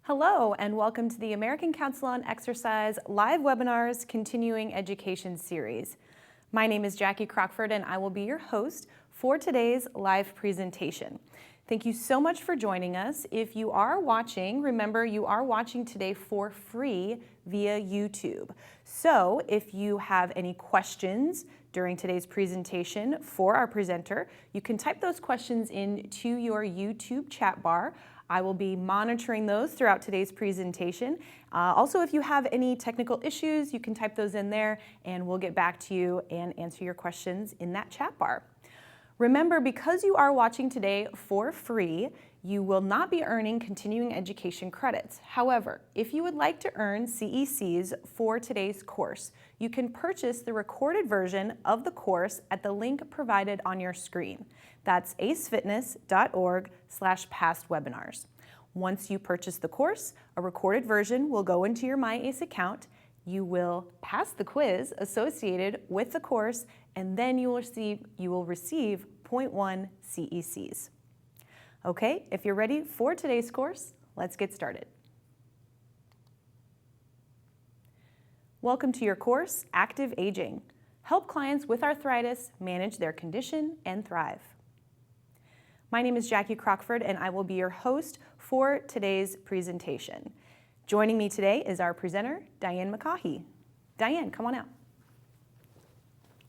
Hello, and welcome to the American Council on Exercise live webinars continuing education series. My name is Jackie Crockford, and I will be your host for today's live presentation. Thank you so much for joining us. If you are watching, remember you are watching today for free via YouTube. So if you have any questions during today's presentation for our presenter, you can type those questions into your YouTube chat bar. I will be monitoring those throughout today's presentation. Also, if you have any technical issues, you can type those in there and we'll get back to you and answer your questions in that chat bar. Remember, because you are watching today for free, you will not be earning continuing education credits. However, if you would like to earn CECs for today's course, you can purchase the recorded version of the course at the link provided on your screen. That's acefitness.org/pastwebinars. Once you purchase the course, a recorded version will go into your MyAce account. You will pass the quiz associated with the course, and then you will receive 0.1 CECs. Okay, if you're ready for today's course, let's get started. Welcome to your course, Active Aging. Help clients with arthritis manage their condition and thrive. My name is Jackie Crockford, and I will be your host for today's presentation. Joining me today is our presenter, Dianne McCaughey. Diane, come on out.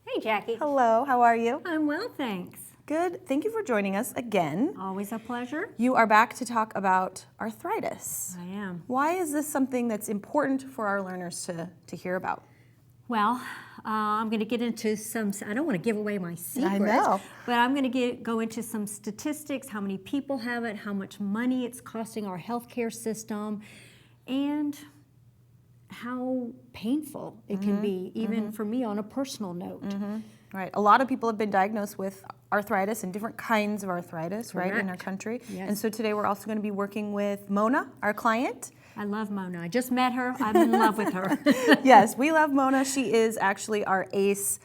Hey, Jackie. Hello, how are you? I'm well, thanks. Good. Thank you for joining us again. Always a pleasure. You are back to talk about arthritis. I am. Why is this something that's important for our learners to hear about? Well, I'm going to get into some, I don't want to give away my secrets, I know. but I'm going to go into some statistics, how many people have it, how much money it's costing our healthcare system, and how painful it can be, even for me on a personal note. Right. A lot of people have been diagnosed with arthritis and different kinds of arthritis, right, in our country. Yes. And so today we're also going to be working with Mona, our client. I love Mona. I just met her. I'm in love with her. Yes, we love Mona. She is actually our ACE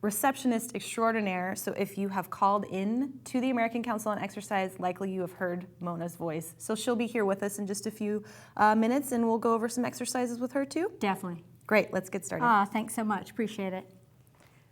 receptionist extraordinaire. So if you have called in to the American Council on Exercise, likely you have heard Mona's voice. So she'll be here with us in just a few minutes, and we'll go over some exercises with her too. Definitely. Great, let's get started. Thanks so much. Appreciate it.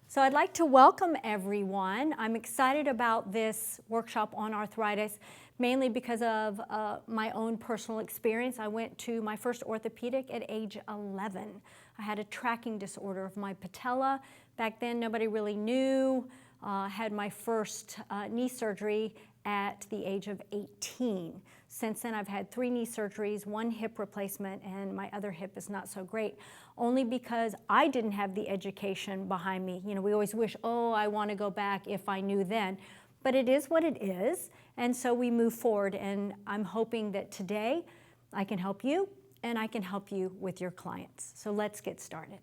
So I'd like to welcome everyone. I'm excited about this workshop on arthritis, mainly because of my own personal experience. I went to my first orthopedic at age 11. I had a tracking disorder of my patella. Back then, nobody really knew. Had my first knee surgery at the age of 18. Since then, I've had 3 knee surgeries, 1 hip replacement, and my other hip is not so great, only because I didn't have the education behind me. You know, we always wish, oh, I want to go back if I knew then. But it is what it is, and so we move forward, and I'm hoping that today I can help you, and I can help you with your clients. So let's get started.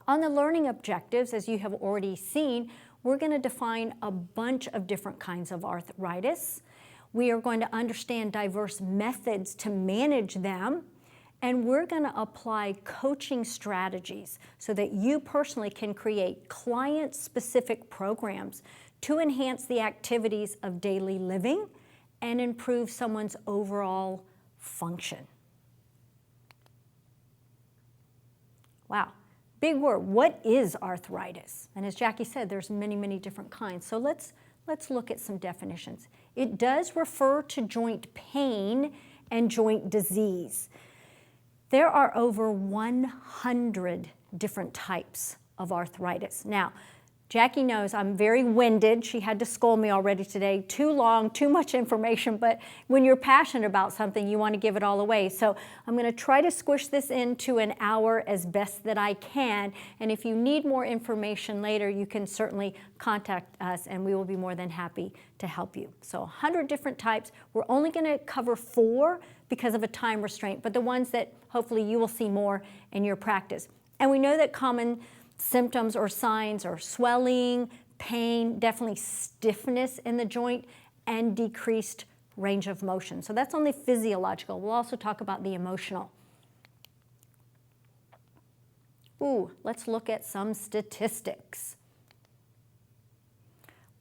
On the learning objectives, as you have already seen, we're going to define a bunch of different kinds of arthritis. We are going to understand diverse methods to manage them, and we're going to apply coaching strategies so that you personally can create client-specific programs to enhance the activities of daily living and improve someone's overall function. Wow. Big word. What is arthritis? And as Jackie said, there's many, many different kinds. So let's look at some definitions. It does refer to joint pain and joint disease. There are over 100 different types of arthritis. Now, Jackie knows I'm very winded. She had to scold me already today. Too long, too much information, but when you're passionate about something, you want to give it all away. So I'm going to try to squish this into an hour as best that I can, and if you need more information later, you can certainly contact us, and we will be more than happy to help you. So 100 different types. We're only going to cover 4 because of a time restraint, but the ones that hopefully you will see more in your practice. And we know that common symptoms or signs are swelling, pain, definitely stiffness in the joint, and decreased range of motion. So that's only physiological. We'll also talk about the emotional. Let's look at some statistics.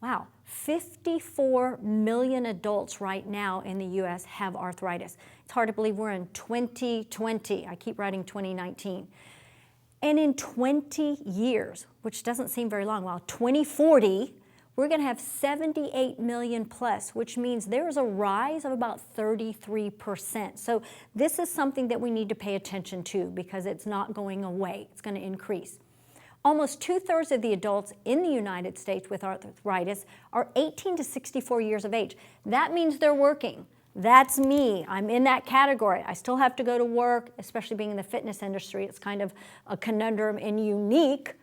Wow, 54 million adults right now in the US have arthritis. It's hard to believe we're in 2020. I keep writing 2019. And in 20 years, which doesn't seem very long, 2040, we're going to have 78 million plus, which means there's a rise of about 33%. So this is something that we need to pay attention to because it's not going away. It's going to increase. Almost 2/3 of the adults in the United States with arthritis are 18 to 64 years of age. That means they're working. That's me. I'm in that category. I still have to go to work, especially being in the fitness industry. It's kind of a conundrum and unique,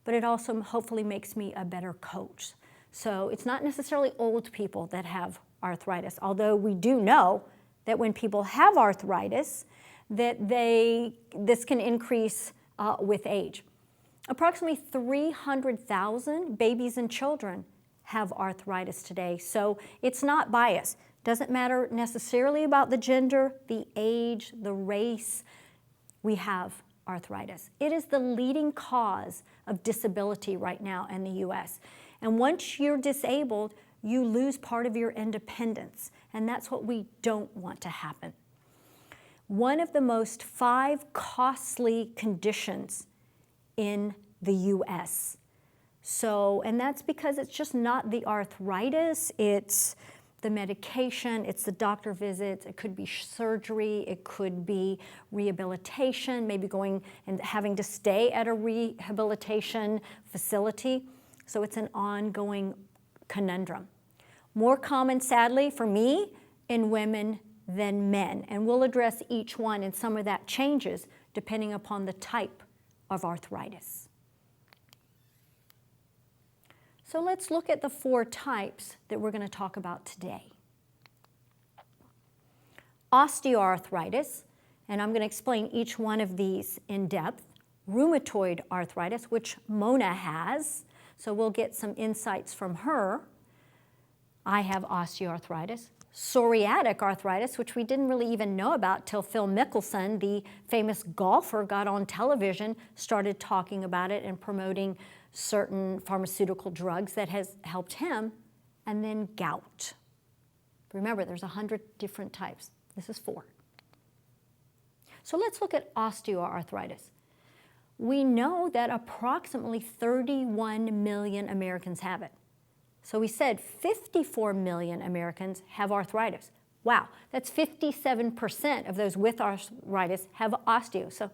but it also hopefully makes me a better coach. So it's not necessarily old people that have arthritis, although we do know that when people have arthritis, that this can increase with age. Approximately 300,000 babies and children have arthritis today, so it's not biased. Doesn't matter necessarily about the gender, the age, the race, we have arthritis. It is the leading cause of disability right now in the US. And once you're disabled, you lose part of your independence, and that's what we don't want to happen. One of the most 5 costly conditions in the US. And that's because it's just not the arthritis, it's the medication, it's the doctor visits, it could be surgery, it could be rehabilitation, maybe going and having to stay at a rehabilitation facility. So it's an ongoing conundrum. More common, sadly, for me, in women than men. And we'll address each one, and some of that changes depending upon the type of arthritis. So let's look at the 4 types that we're going to talk about today. Osteoarthritis, and I'm going to explain each one of these in depth. Rheumatoid arthritis, which Mona has, so we'll get some insights from her. I have osteoarthritis. Psoriatic arthritis, which we didn't really even know about till Phil Mickelson, the famous golfer, got on television, started talking about it and promoting certain pharmaceutical drugs that has helped him. And then gout. Remember, there's 100 different types. This is 4. So let's look at osteoarthritis. We know that approximately 31 million Americans have it. So we said 54 million Americans have arthritis. Wow, that's 57% of those with arthritis have osteo. So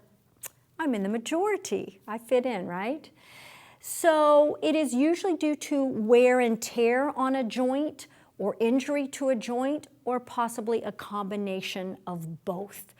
I'm in the majority. I fit in, right? So it is usually due to wear and tear on a joint or injury to a joint or possibly a combination of both.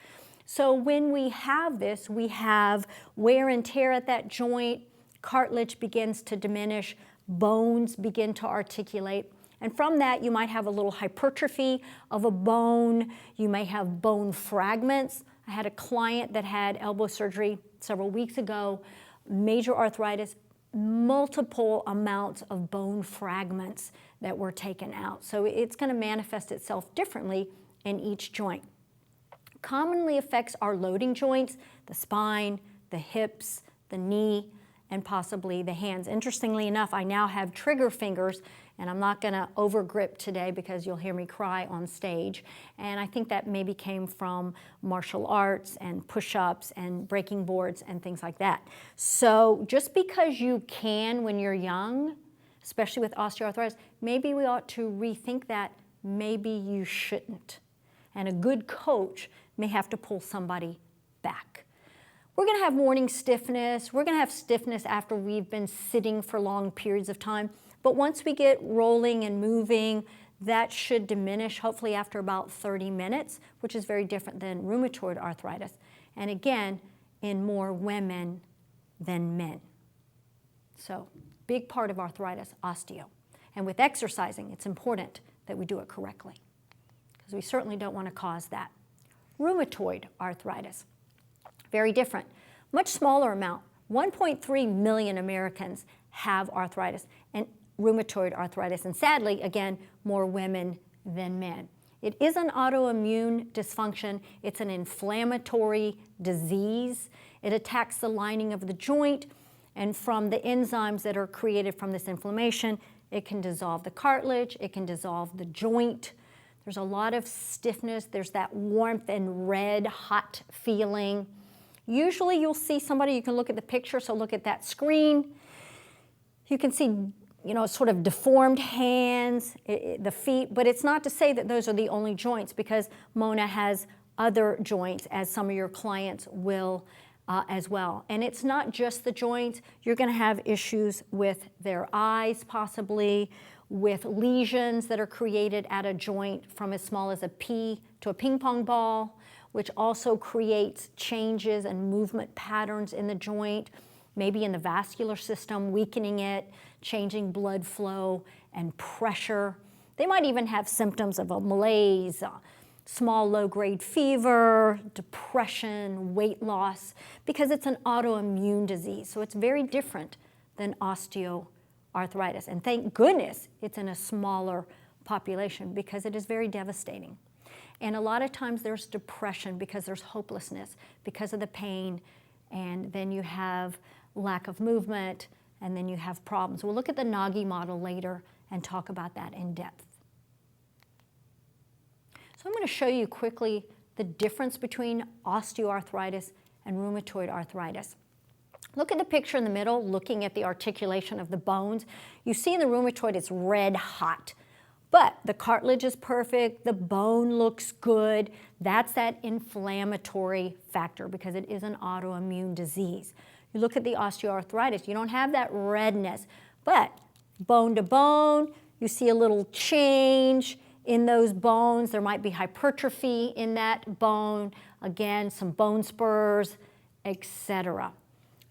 So when we have this, we have wear and tear at that joint, cartilage begins to diminish, bones begin to articulate, and from that you might have a little hypertrophy of a bone, you may have bone fragments. I had a client that had elbow surgery several weeks ago, major arthritis, multiple amounts of bone fragments that were taken out. So it's going to manifest itself differently in each joint. Commonly affects our loading joints, the spine, the hips, the knee, and possibly the hands. Interestingly enough, I now have trigger fingers, and I'm not going to overgrip today because you'll hear me cry on stage. And I think that maybe came from martial arts and push-ups and breaking boards and things like that. So just because you can when you're young, especially with osteoarthritis, maybe we ought to rethink that. Maybe you shouldn't. And a good coach may have to pull somebody back. We're going to have morning stiffness. We're going to have stiffness after we've been sitting for long periods of time. But once we get rolling and moving, that should diminish, hopefully after about 30 minutes, which is very different than rheumatoid arthritis. And again, in more women than men. So, big part of arthritis, osteo. And with exercising, it's important that we do it correctly, because we certainly don't want to cause that. Rheumatoid arthritis, very different. Much smaller amount. 1.3 million Americans have arthritis and rheumatoid arthritis, and sadly, again, more women than men. It is an autoimmune dysfunction. It's an inflammatory disease. It attacks the lining of the joint, and from the enzymes that are created from this inflammation, It can dissolve the cartilage, it can dissolve the joint. There's a lot of stiffness, there's that warmth and red, hot feeling. Usually you'll see somebody, you can look at the picture, so look at that screen. You can see, sort of deformed hands, the feet, but it's not to say that those are the only joints, because Mona has other joints, as some of your clients will as well. And it's not just the joints. You're going to have issues with their eyes, possibly, with lesions that are created at a joint from as small as a pea to a ping pong ball, which also creates changes and movement patterns in the joint, maybe in the vascular system, weakening it, changing blood flow and pressure. They might even have symptoms of a malaise, small low-grade fever, depression, weight loss, because it's an autoimmune disease. So it's very different than osteoarthritis. And thank goodness it's in a smaller population, because it is very devastating. And a lot of times there's depression because there's hopelessness, because of the pain, and then you have lack of movement, and then you have problems. We'll look at the Nagy model later and talk about that in depth. So I'm going to show you quickly the difference between osteoarthritis and rheumatoid arthritis. Look at the picture in the middle, looking at the articulation of the bones. You see in the rheumatoid it's red hot, but the cartilage is perfect, the bone looks good. That's that inflammatory factor, because it is an autoimmune disease. You look at the osteoarthritis, you don't have that redness, but bone to bone, you see a little change in those bones. There might be hypertrophy in that bone, again, some bone spurs, etc.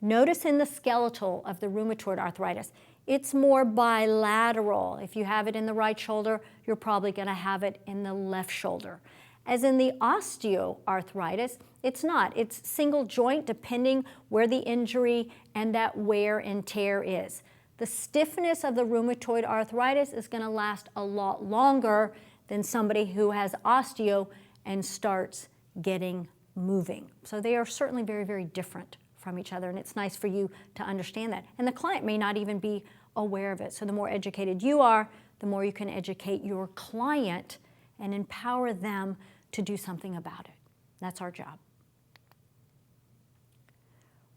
Notice in the skeletal of the rheumatoid arthritis, it's more bilateral. If you have it in the right shoulder, you're probably going to have it in the left shoulder. As in the osteoarthritis, it's not. It's single joint depending where the injury and that wear and tear is. The stiffness of the rheumatoid arthritis is going to last a lot longer than somebody who has osteo and starts getting moving. So they are certainly very, very different from each other, and it's nice for you to understand that. And the client may not even be aware of it. So the more educated you are, the more you can educate your client and empower them to do something about it. That's our job.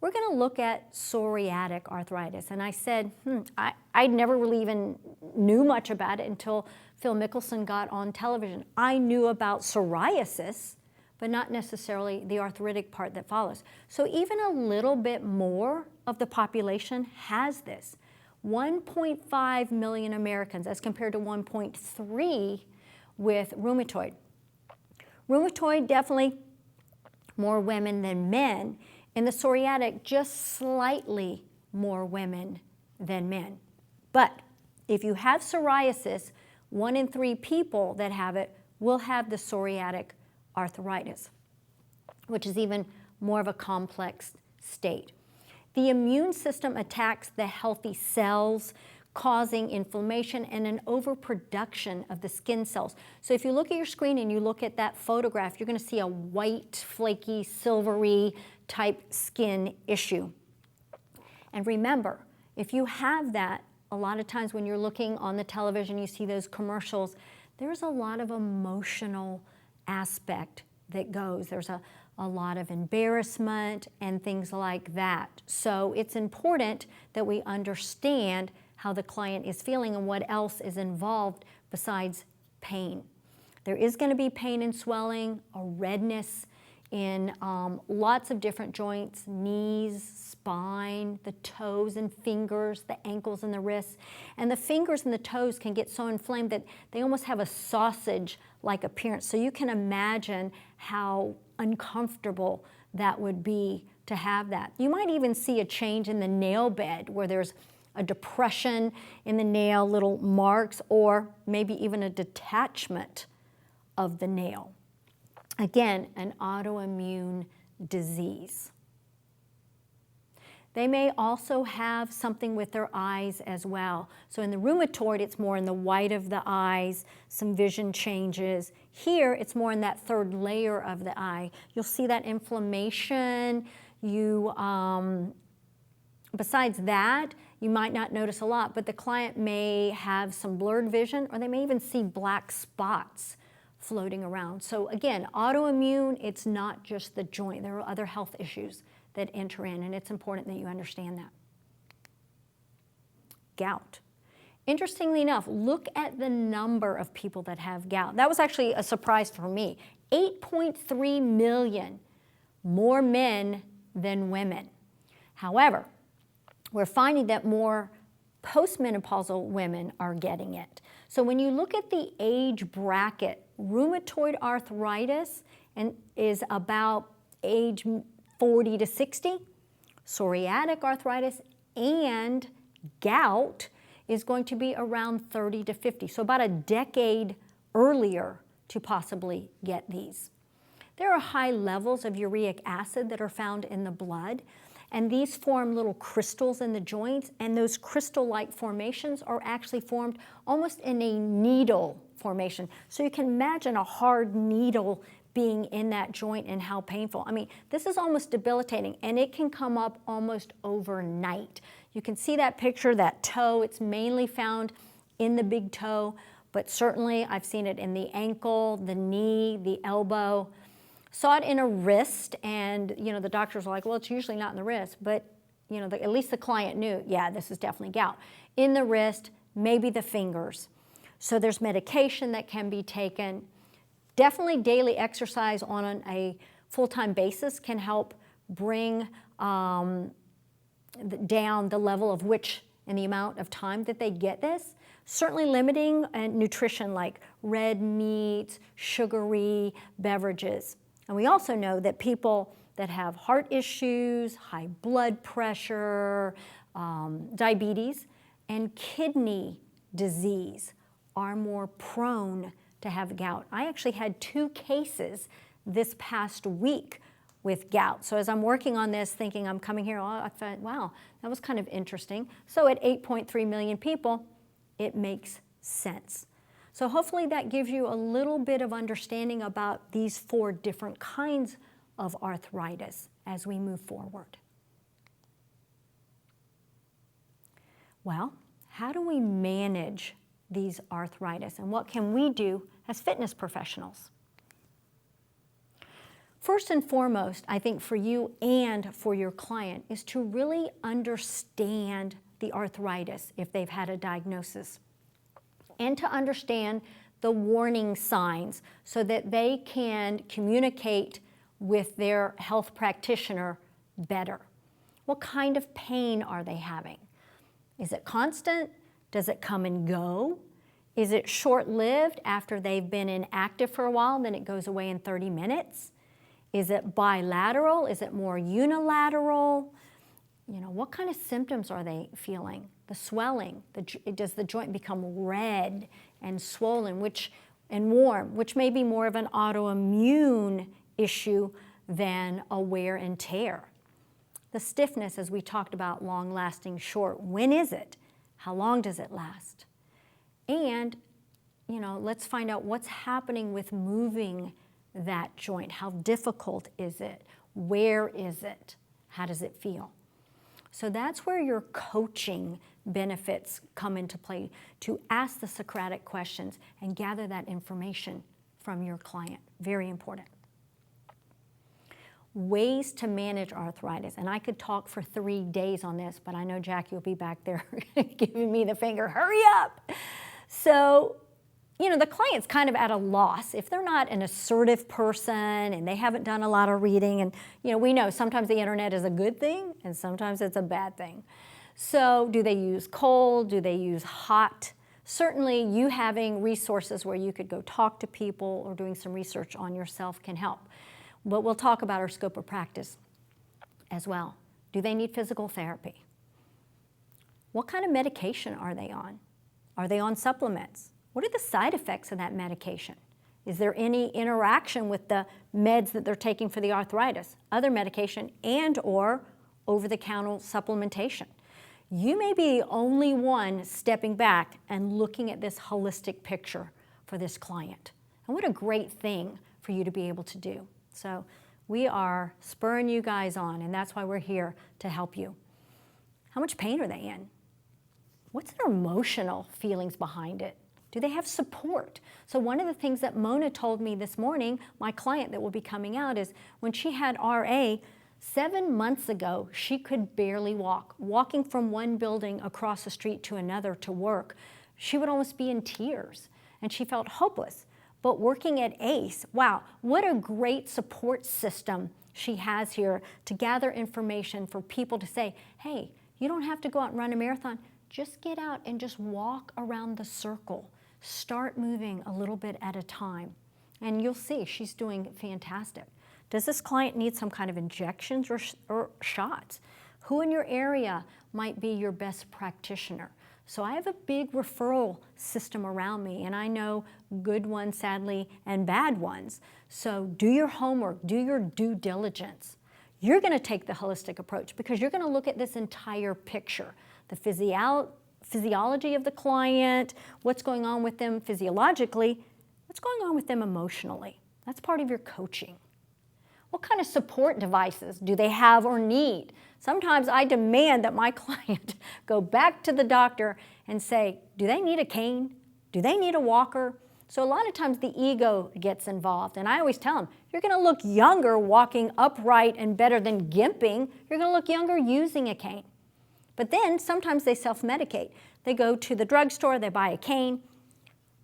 We're going to look at psoriatic arthritis. And I said, I never really even knew much about it until Phil Mickelson got on television. I knew about psoriasis, but not necessarily the arthritic part that follows. So even a little bit more of the population has this. 1.5 million Americans as compared to 1.3 with rheumatoid. Rheumatoid, definitely more women than men. In the psoriatic, just slightly more women than men. But if you have psoriasis, 1 in 3 people that have it will have the psoriatic arthritis, which is even more of a complex state. The immune system attacks the healthy cells, causing inflammation and an overproduction of the skin cells. So if you look at your screen and you look at that photograph, you're going to see a white, flaky, silvery type skin issue. And remember, if you have that, a lot of times when you're looking on the television, you see those commercials, there's a lot of emotional aspect that goes. There's a lot of embarrassment and things like that. So it's important that we understand how the client is feeling and what else is involved besides pain. There is going to be pain and swelling, a redness in lots of different joints, knees, spine, the toes and fingers, the ankles and the wrists. And the fingers and the toes can get so inflamed that they almost have a sausage-like appearance. So you can imagine how uncomfortable that would be to have that. You might even see a change in the nail bed where there's a depression in the nail, little marks, or maybe even a detachment of the nail. Again, an autoimmune disease. They may also have something with their eyes as well. So in the rheumatoid, it's more in the white of the eyes, some vision changes. Here, it's more in that third layer of the eye. You'll see that inflammation. Besides that, you might not notice a lot, but the client may have some blurred vision, or they may even see black spots floating around. So again, autoimmune, it's not just the joint. There are other health issues that enter in, and it's important that you understand that. Gout. Interestingly enough, look at the number of people that have gout. That was actually a surprise for me. 8.3 million more men than women. However, we're finding that more postmenopausal women are getting it. So when you look at the age bracket, rheumatoid arthritis is about age 40 to 60, psoriatic arthritis and gout is going to be around 30 to 50, so about a decade earlier to possibly get these. There are high levels of uric acid that are found in the blood, and these form little crystals in the joints, and those crystal-like formations are actually formed almost in a needle formation. So you can imagine a hard needle being in that joint and how painful. I mean, this is almost debilitating, and it can come up almost overnight. You can see that picture, that toe. It's mainly found in the big toe, but certainly I've seen it in the ankle, the knee, the elbow. Saw it in a wrist, and the doctors were like, well, it's usually not in the wrist, but at least the client knew, yeah, this is definitely gout. In the wrist, maybe the fingers. So there's medication that can be taken. Definitely daily exercise on a full-time basis can help bring down the level of which and the amount of time that they get this. Certainly limiting nutrition like red meats, sugary beverages. And we also know that people that have heart issues, high blood pressure, diabetes, and kidney disease are more prone to have gout. I actually had 2 cases this past week with gout. So as I'm working on this, thinking I'm coming here, I thought, wow, that was kind of interesting. So at 8.3 million people, it makes sense. So hopefully that gives you a little bit of understanding about these 4 different kinds of arthritis as we move forward. Well, how do we manage these arthritis, and what can we do as fitness professionals? First and foremost, I think for you and for your client is to really understand the arthritis if they've had a diagnosis, and to understand the warning signs so that they can communicate with their health practitioner better. What kind of pain are they having? Is it constant? Does it come and go? Is it short-lived after they've been inactive for a while, then it goes away in 30 minutes? Is it bilateral? Is it more unilateral? What kind of symptoms are they feeling? The swelling, does the joint become red and swollen and warm, which may be more of an autoimmune issue than a wear and tear. The stiffness, as we talked about, long-lasting, short, when is it? How long does it last? And, let's find out what's happening with moving that joint. How difficult is it? Where is it? How does it feel? So that's where your coaching benefits come into play, to ask the Socratic questions and gather that information from your client. Very important. Ways to manage arthritis, and I could talk for 3 days on this, but I know Jackie will be back there giving me the finger, hurry up. So, the client's kind of at a loss. If they're not an assertive person and they haven't done a lot of reading, and we know sometimes the internet is a good thing and sometimes it's a bad thing. So do they use cold? Do they use hot? Certainly you having resources where you could go talk to people or doing some research on yourself can help. But we'll talk about our scope of practice as well. Do they need physical therapy? What kind of medication are they on? Are they on supplements? What are the side effects of that medication? Is there any interaction with the meds that they're taking for the arthritis, other medication, and or over-the-counter supplementation? You may be the only one stepping back and looking at this holistic picture for this client. And what a great thing for you to be able to do. So we are spurring you guys on, and that's why we're here to help you. How much pain are they in? What's their emotional feelings behind it? Do they have support? So one of the things that Mona told me this morning, my client that will be coming out, is when she had RA, 7 months ago, she could barely walk. Walking from one building across the street to another to work, she would almost be in tears, and she felt hopeless. But working at ACE, wow, what a great support system she has here to gather information for people to say, hey, you don't have to go out and run a marathon. Just get out and just walk around the circle. Start moving a little bit at a time. And you'll see she's doing fantastic. Does this client need some kind of injections or shots? Who in your area might be your best practitioner? So I have a big referral system around me, and I know good ones, sadly, and bad ones. So do your homework, do your due diligence. You're going to take the holistic approach because you're going to look at this entire picture. The physiology of the client, what's going on with them physiologically, what's going on with them emotionally. That's part of your coaching. What kind of support devices do they have or need? Sometimes I demand that my client go back to the doctor and say, do they need a cane? Do they need a walker? So a lot of times the ego gets involved, and I always tell them, you're going to look younger walking upright and better than gimping. You're going to look younger using a cane. But then sometimes they self-medicate. They go to the drugstore, they buy a cane.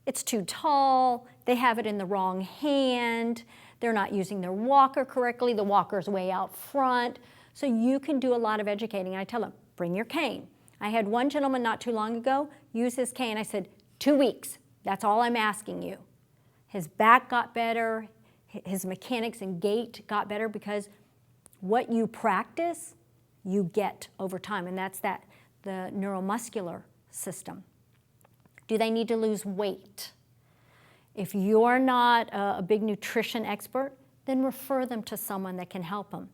It's too tall, they have it in the wrong hand, they're not using their walker correctly, the walker's way out front. So you can do a lot of educating. I tell them, bring your cane. I had one gentleman not too long ago use his cane. I said, 2 weeks, that's all I'm asking you. His back got better, his mechanics and gait got better because what you practice, you get over time, and that's the neuromuscular system. Do they need to lose weight? If you're not a big nutrition expert, then refer them to someone that can help them.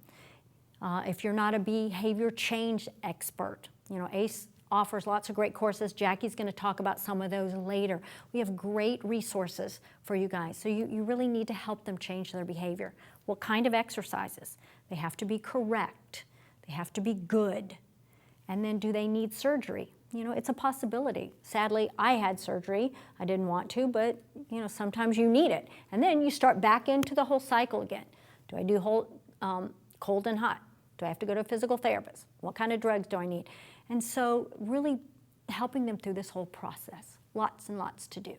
If you're not a behavior change expert, ACE offers lots of great courses. Jackie's going to talk about some of those later. We have great resources for you guys. So you really need to help them change their behavior. What kind of exercises? They have to be correct. They have to be good. And then do they need surgery? It's a possibility. Sadly, I had surgery. I didn't want to, but sometimes you need it. And then you start back into the whole cycle again. Do I do cold and hot? Do I have to go to a physical therapist? What kind of drugs do I need? And so really helping them through this whole process. Lots and lots to do.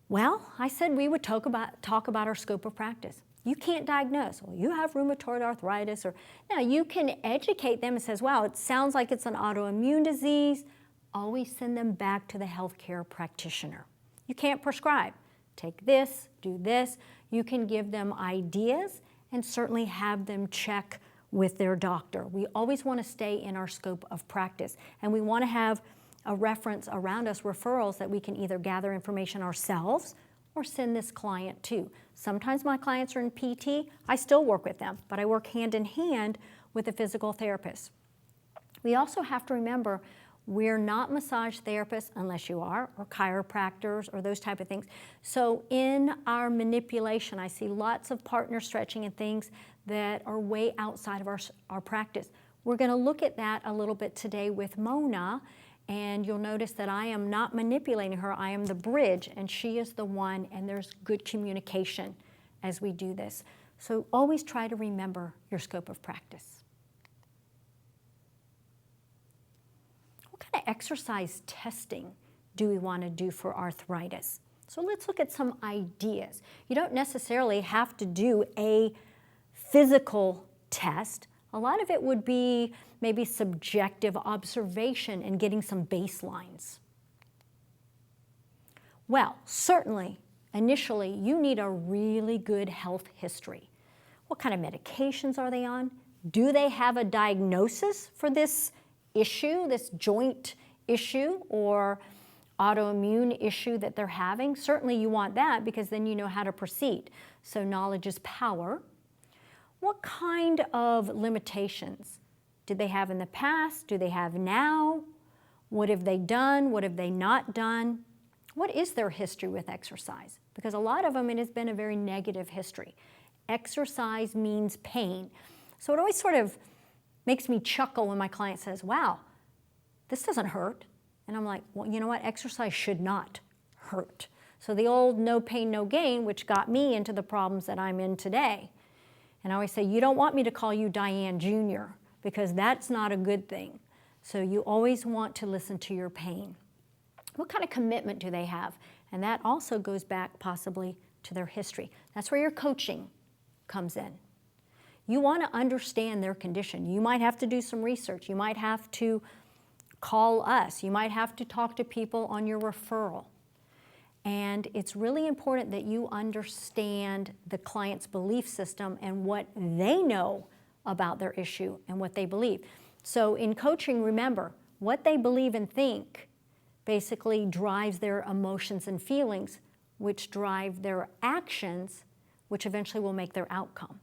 Well, I said we would talk about our scope of practice. You can't diagnose, well, you have rheumatoid arthritis, or now you can educate them and says, wow, it sounds like it's an autoimmune disease. Always send them back to the healthcare practitioner. You can't prescribe. Take this, do this. You can give them ideas and certainly have them check with their doctor. We always want to stay in our scope of practice, and we want to have a reference around us, referrals that we can either gather information ourselves or send this client to. Sometimes my clients are in PT, I still work with them, but I work hand in hand with a physical therapist. We also have to remember we're not massage therapists unless you are, or chiropractors, or those type of things. So in our manipulation, I see lots of partner stretching and things that are way outside of our practice. We're going to look at that a little bit today with Mona, and you'll notice that I am not manipulating her, I am the bridge, and she is the one, and there's good communication as we do this. So always try to remember your scope of practice. What kind of exercise testing do we want to do for arthritis? So let's look at some ideas. You don't necessarily have to do a physical test. A lot of it would be maybe subjective observation and getting some baselines. Well, certainly, initially, you need a really good health history. What kind of medications are they on? Do they have a diagnosis for this issue, this joint issue or autoimmune issue that they're having? Certainly you want that because then you know how to proceed. So knowledge is power. What kind of limitations did they have in the past? Do they have now? What have they done? What have they not done? What is their history with exercise? Because a lot of them, it has been a very negative history. Exercise means pain. So it always sort of makes me chuckle when my client says, wow, this doesn't hurt. And I'm like, well, you know what? Exercise should not hurt. So the old no pain, no gain, which got me into the problems that I'm in today. And I always say, you don't want me to call you Diane Jr. because that's not a good thing. So you always want to listen to your pain. What kind of commitment do they have? And that also goes back possibly to their history. That's where your coaching comes in. You want to understand their condition. You might have to do some research. You might have to call us. You might have to talk to people on your referral. And it's really important that you understand the client's belief system and what they know about their issue and what they believe. So in coaching, remember, what they believe and think basically drives their emotions and feelings, which drive their actions, which eventually will make their outcome.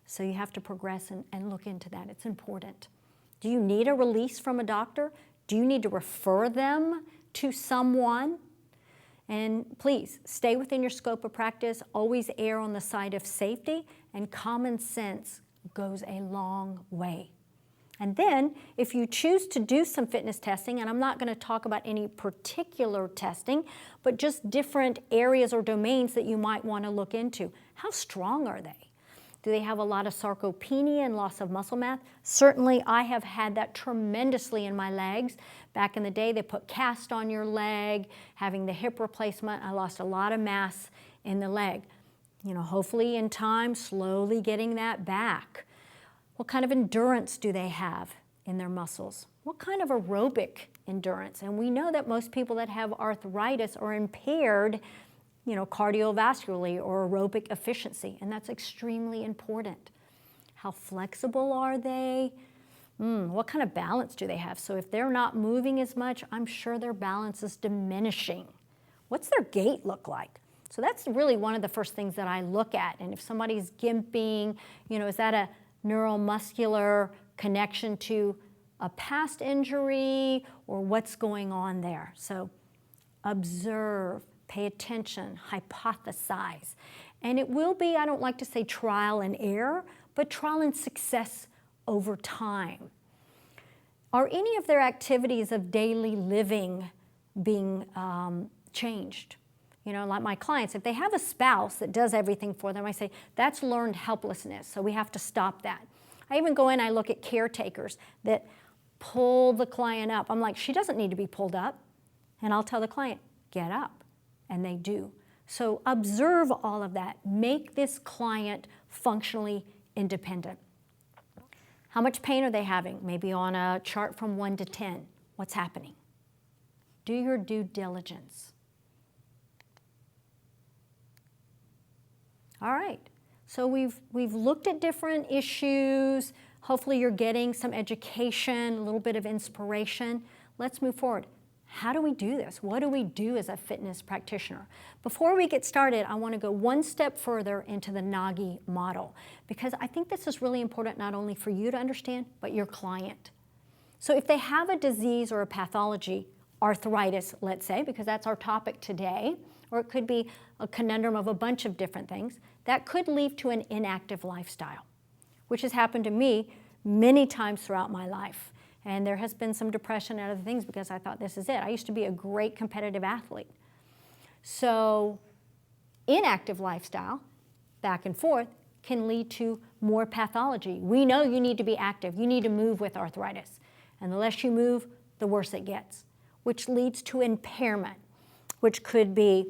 So you have to progress and look into that. It's important. Do you need a release from a doctor? Do you need to refer them to someone? And please, stay within your scope of practice. Always err on the side of safety, and common sense goes a long way. And then, if you choose to do some fitness testing, and I'm not going to talk about any particular testing, but just different areas or domains that you might want to look into. How strong are they? Do they have a lot of sarcopenia and loss of muscle mass? Certainly, I have had that tremendously in my legs. Back in the day, they put cast on your leg, having the hip replacement. I lost a lot of mass in the leg. You know, hopefully in time, slowly getting that back. What kind of endurance do they have in their muscles? What kind of aerobic endurance? And we know that most people that have arthritis are impaired, you know, cardiovascularly or aerobic efficiency, and that's extremely important. How flexible are they? What kind of balance do they have? So if they're not moving as much, I'm sure their balance is diminishing. What's their gait look like? So that's really one of the first things that I look at. And if somebody's gimping, you know, is that a neuromuscular connection to a past injury or what's going on there? So observe, pay attention, hypothesize. And it will be, I don't like to say trial and error, but trial and success over time. Are any of their activities of daily living being changed? You know, like my clients, if they have a spouse that does everything for them, I say, that's learned helplessness, so we have to stop that. I even go in, I look at caretakers that pull the client up. I'm like, she doesn't need to be pulled up. And I'll tell the client, get up. And they do. So observe all of that. Make this client functionally independent. How much pain are they having? Maybe on a chart from 1 to 10. What's happening? Do your due diligence. All right, so we've looked at different issues. Hopefully you're getting some education, a little bit of inspiration. Let's move forward. How do we do this? What do we do as a fitness practitioner? Before we get started, I want to go one step further into the NAGI model, because I think this is really important not only for you to understand, but your client. So if they have a disease or a pathology, arthritis, let's say, because that's our topic today, or it could be a conundrum of a bunch of different things, that could lead to an inactive lifestyle, which has happened to me many times throughout my life. And there has been some depression and other things because I thought, this is it. I used to be a great competitive athlete. So inactive lifestyle, back and forth, can lead to more pathology. We know you need to be active. You need to move with arthritis. And the less you move, the worse it gets, which leads to impairment, which could be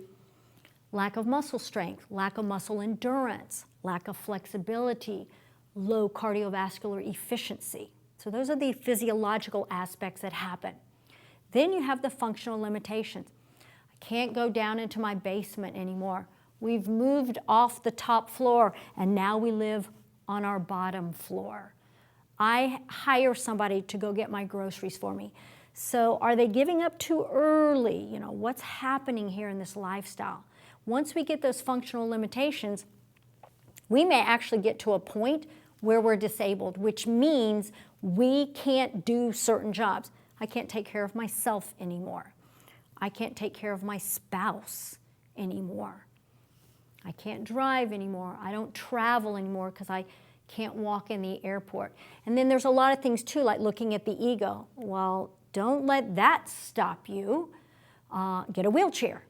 lack of muscle strength, lack of muscle endurance, lack of flexibility, low cardiovascular efficiency. So those are the physiological aspects that happen. Then you have the functional limitations. I can't go down into my basement anymore. We've moved off the top floor and now we live on our bottom floor. I hire somebody to go get my groceries for me. So are they giving up too early? You know, what's happening here in this lifestyle? Once we get those functional limitations, we may actually get to a point where we're disabled, which means we can't do certain jobs. I can't take care of myself anymore. I can't take care of my spouse anymore. I can't drive anymore. I don't travel anymore because I can't walk in the airport. And then there's a lot of things too, like looking at the ego. Well, Don't let that stop you. Get a wheelchair,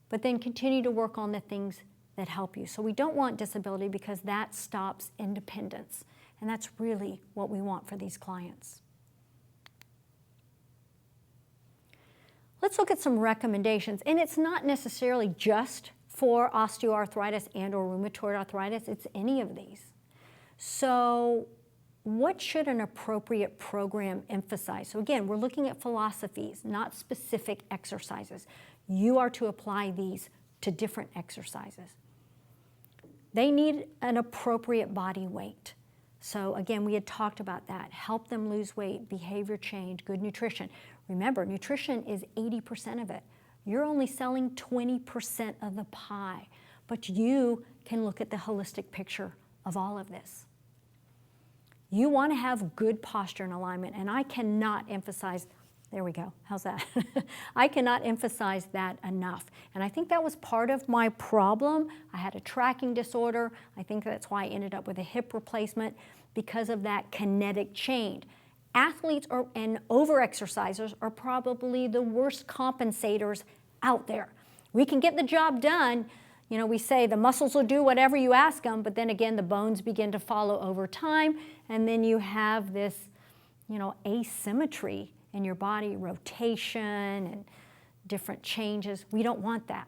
but then continue to work on the things that help you. So we don't want disability because that stops independence. And that's really what we want for these clients. Let's look at some recommendations. And it's not necessarily just for osteoarthritis and or rheumatoid arthritis. It's any of these. So what should an appropriate program emphasize? So again, we're looking at philosophies, not specific exercises. You are to apply these to different exercises. They need an appropriate body weight. So again, we had talked about that. Help them lose weight, behavior change, good nutrition. Remember, nutrition is 80% of it. You're only selling 20% of the pie, but you can look at the holistic picture of all of this. You want to have good posture and alignment, and I cannot emphasize, there we go, how's that? I cannot emphasize that enough. And I think that was part of my problem. I had a tracking disorder. I think that's why I ended up with a hip replacement, because of that kinetic change. Athletes and over-exercisers are probably the worst compensators out there. We can get the job done. You know, we say the muscles will do whatever you ask them, but then again, the bones begin to follow over time, and then you have this, asymmetry in your body, rotation and different changes. We don't want that.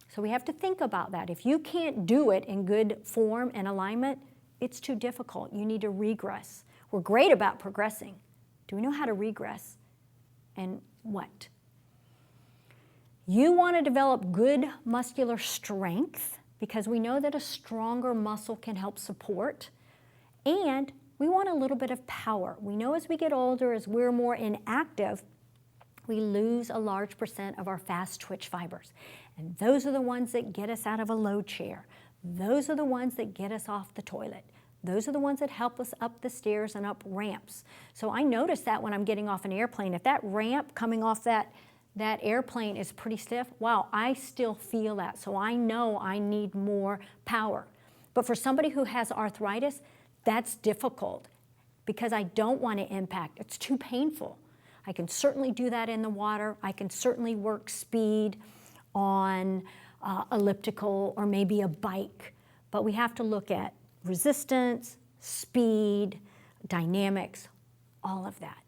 So we have to think about that. If you can't do it in good form and alignment, it's too difficult. You need to regress. We're great about progressing. Do we know how to regress? And what? You want to develop good muscular strength, because we know that a stronger muscle can help support, and we want a little bit of power. We know as we get older, as we're more inactive, we lose a large % of our fast twitch fibers. And those are the ones that get us out of a low chair. Those are the ones that get us off the toilet. Those are the ones that help us up the stairs and up ramps. So I notice that when I'm getting off an airplane, if that ramp coming off that airplane is pretty stiff, wow, I still feel that. So I know I need more power. But for somebody who has arthritis, that's difficult because I don't want to impact. It's too painful. I can certainly do that in the water. I can certainly work speed on elliptical or maybe a bike. But we have to look at resistance, speed, dynamics, all of that.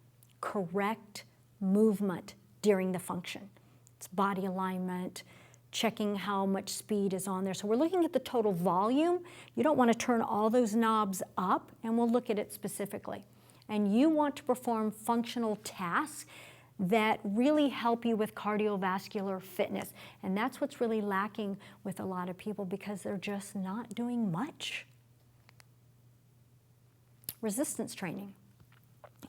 Correct movement during the function. It's body alignment, checking how much speed is on there. So we're looking at the total volume. You don't want to turn all those knobs up, and we'll look at it specifically. And you want to perform functional tasks that really help you with cardiovascular fitness. And that's what's really lacking with a lot of people, because they're just not doing much. Resistance training,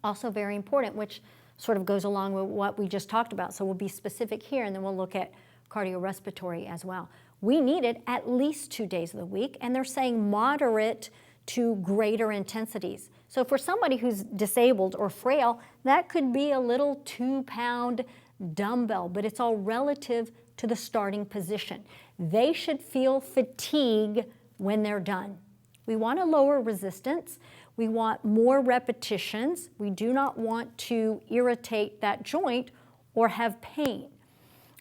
also very important, which sort of goes along with what we just talked about. So we'll be specific here, and then we'll look at cardiorespiratory as well. We need it at least 2 days of the week, and they're saying moderate to greater intensities. So for somebody who's disabled or frail, that could be a little 2-pound dumbbell, but it's all relative to the starting position. They should feel fatigue when they're done. We want to lower resistance. We want more repetitions. We do not want to irritate that joint or have pain.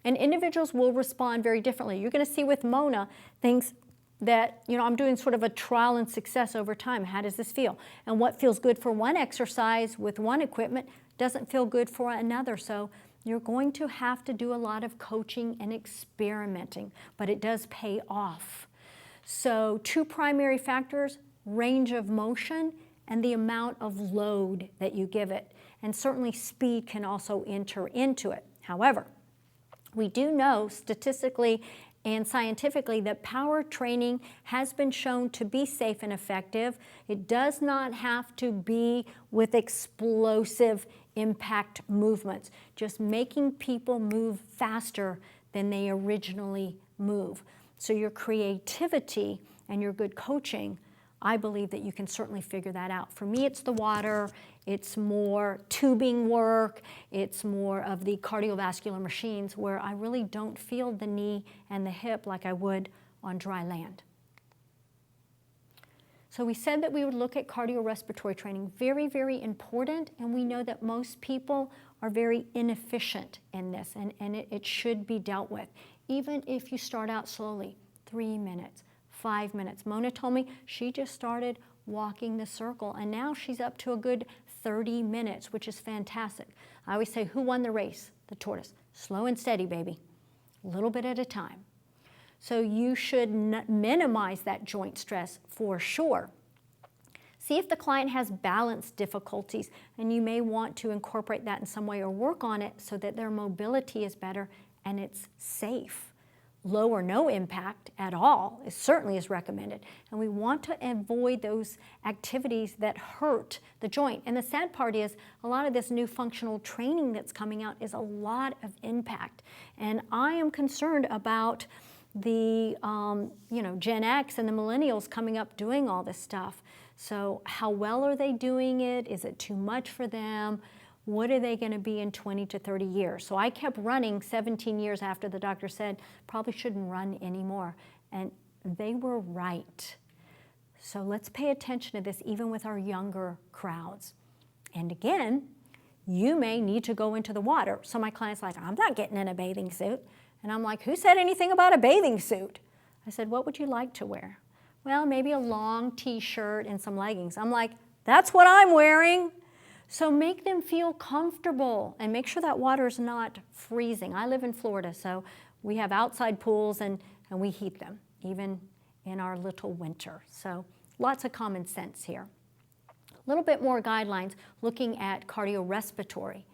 And individuals will respond very differently. You're going to see with Mona things that, I'm doing sort of a trial and success over time. How does this feel? And what feels good for one exercise with one equipment doesn't feel good for another. So you're going to have to do a lot of coaching and experimenting, but it does pay off. So 2 primary factors: range of motion and the amount of load that you give it. And certainly speed can also enter into it. However, we do know statistically and scientifically that power training has been shown to be safe and effective. It does not have to be with explosive impact movements, just making people move faster than they originally move. So your creativity and your good coaching, I believe that you can certainly figure that out. For me, it's the water, it's more tubing work, it's more of the cardiovascular machines where I really don't feel the knee and the hip like I would on dry land. So we said that we would look at cardiorespiratory training, very, very important, and we know that most people are very inefficient in this, and it should be dealt with. Even if you start out slowly, 3 minutes, 5 minutes. Mona told me she just started walking the circle, and now she's up to a good 30 minutes, which is fantastic. I always say, who won the race? The tortoise. Slow and steady, baby. A little bit at a time. So you should minimize that joint stress for sure. See if the client has balance difficulties, and you may want to incorporate that in some way or work on it so that their mobility is better and it's safe. Low or no impact at all certainly is recommended. And we want to avoid those activities that hurt the joint. And the sad part is a lot of this new functional training that's coming out is a lot of impact. And I am concerned about the Gen X and the millennials coming up doing all this stuff. So how well are they doing it? Is it too much for them? What are they going to be in 20 to 30 years? So I kept running 17 years after the doctor said, probably shouldn't run anymore. And they were right. So let's pay attention to this even with our younger crowds. And again, you may need to go into the water. So my client's like, I'm not getting in a bathing suit. And I'm like, who said anything about a bathing suit? I said, what would you like to wear? Well, maybe a long t-shirt and some leggings. I'm like, that's what I'm wearing. So make them feel comfortable and make sure that water is not freezing. I live in Florida, so we have outside pools and we heat them, even in our little winter. So lots of common sense here. A little bit more guidelines looking at cardiorespiratory.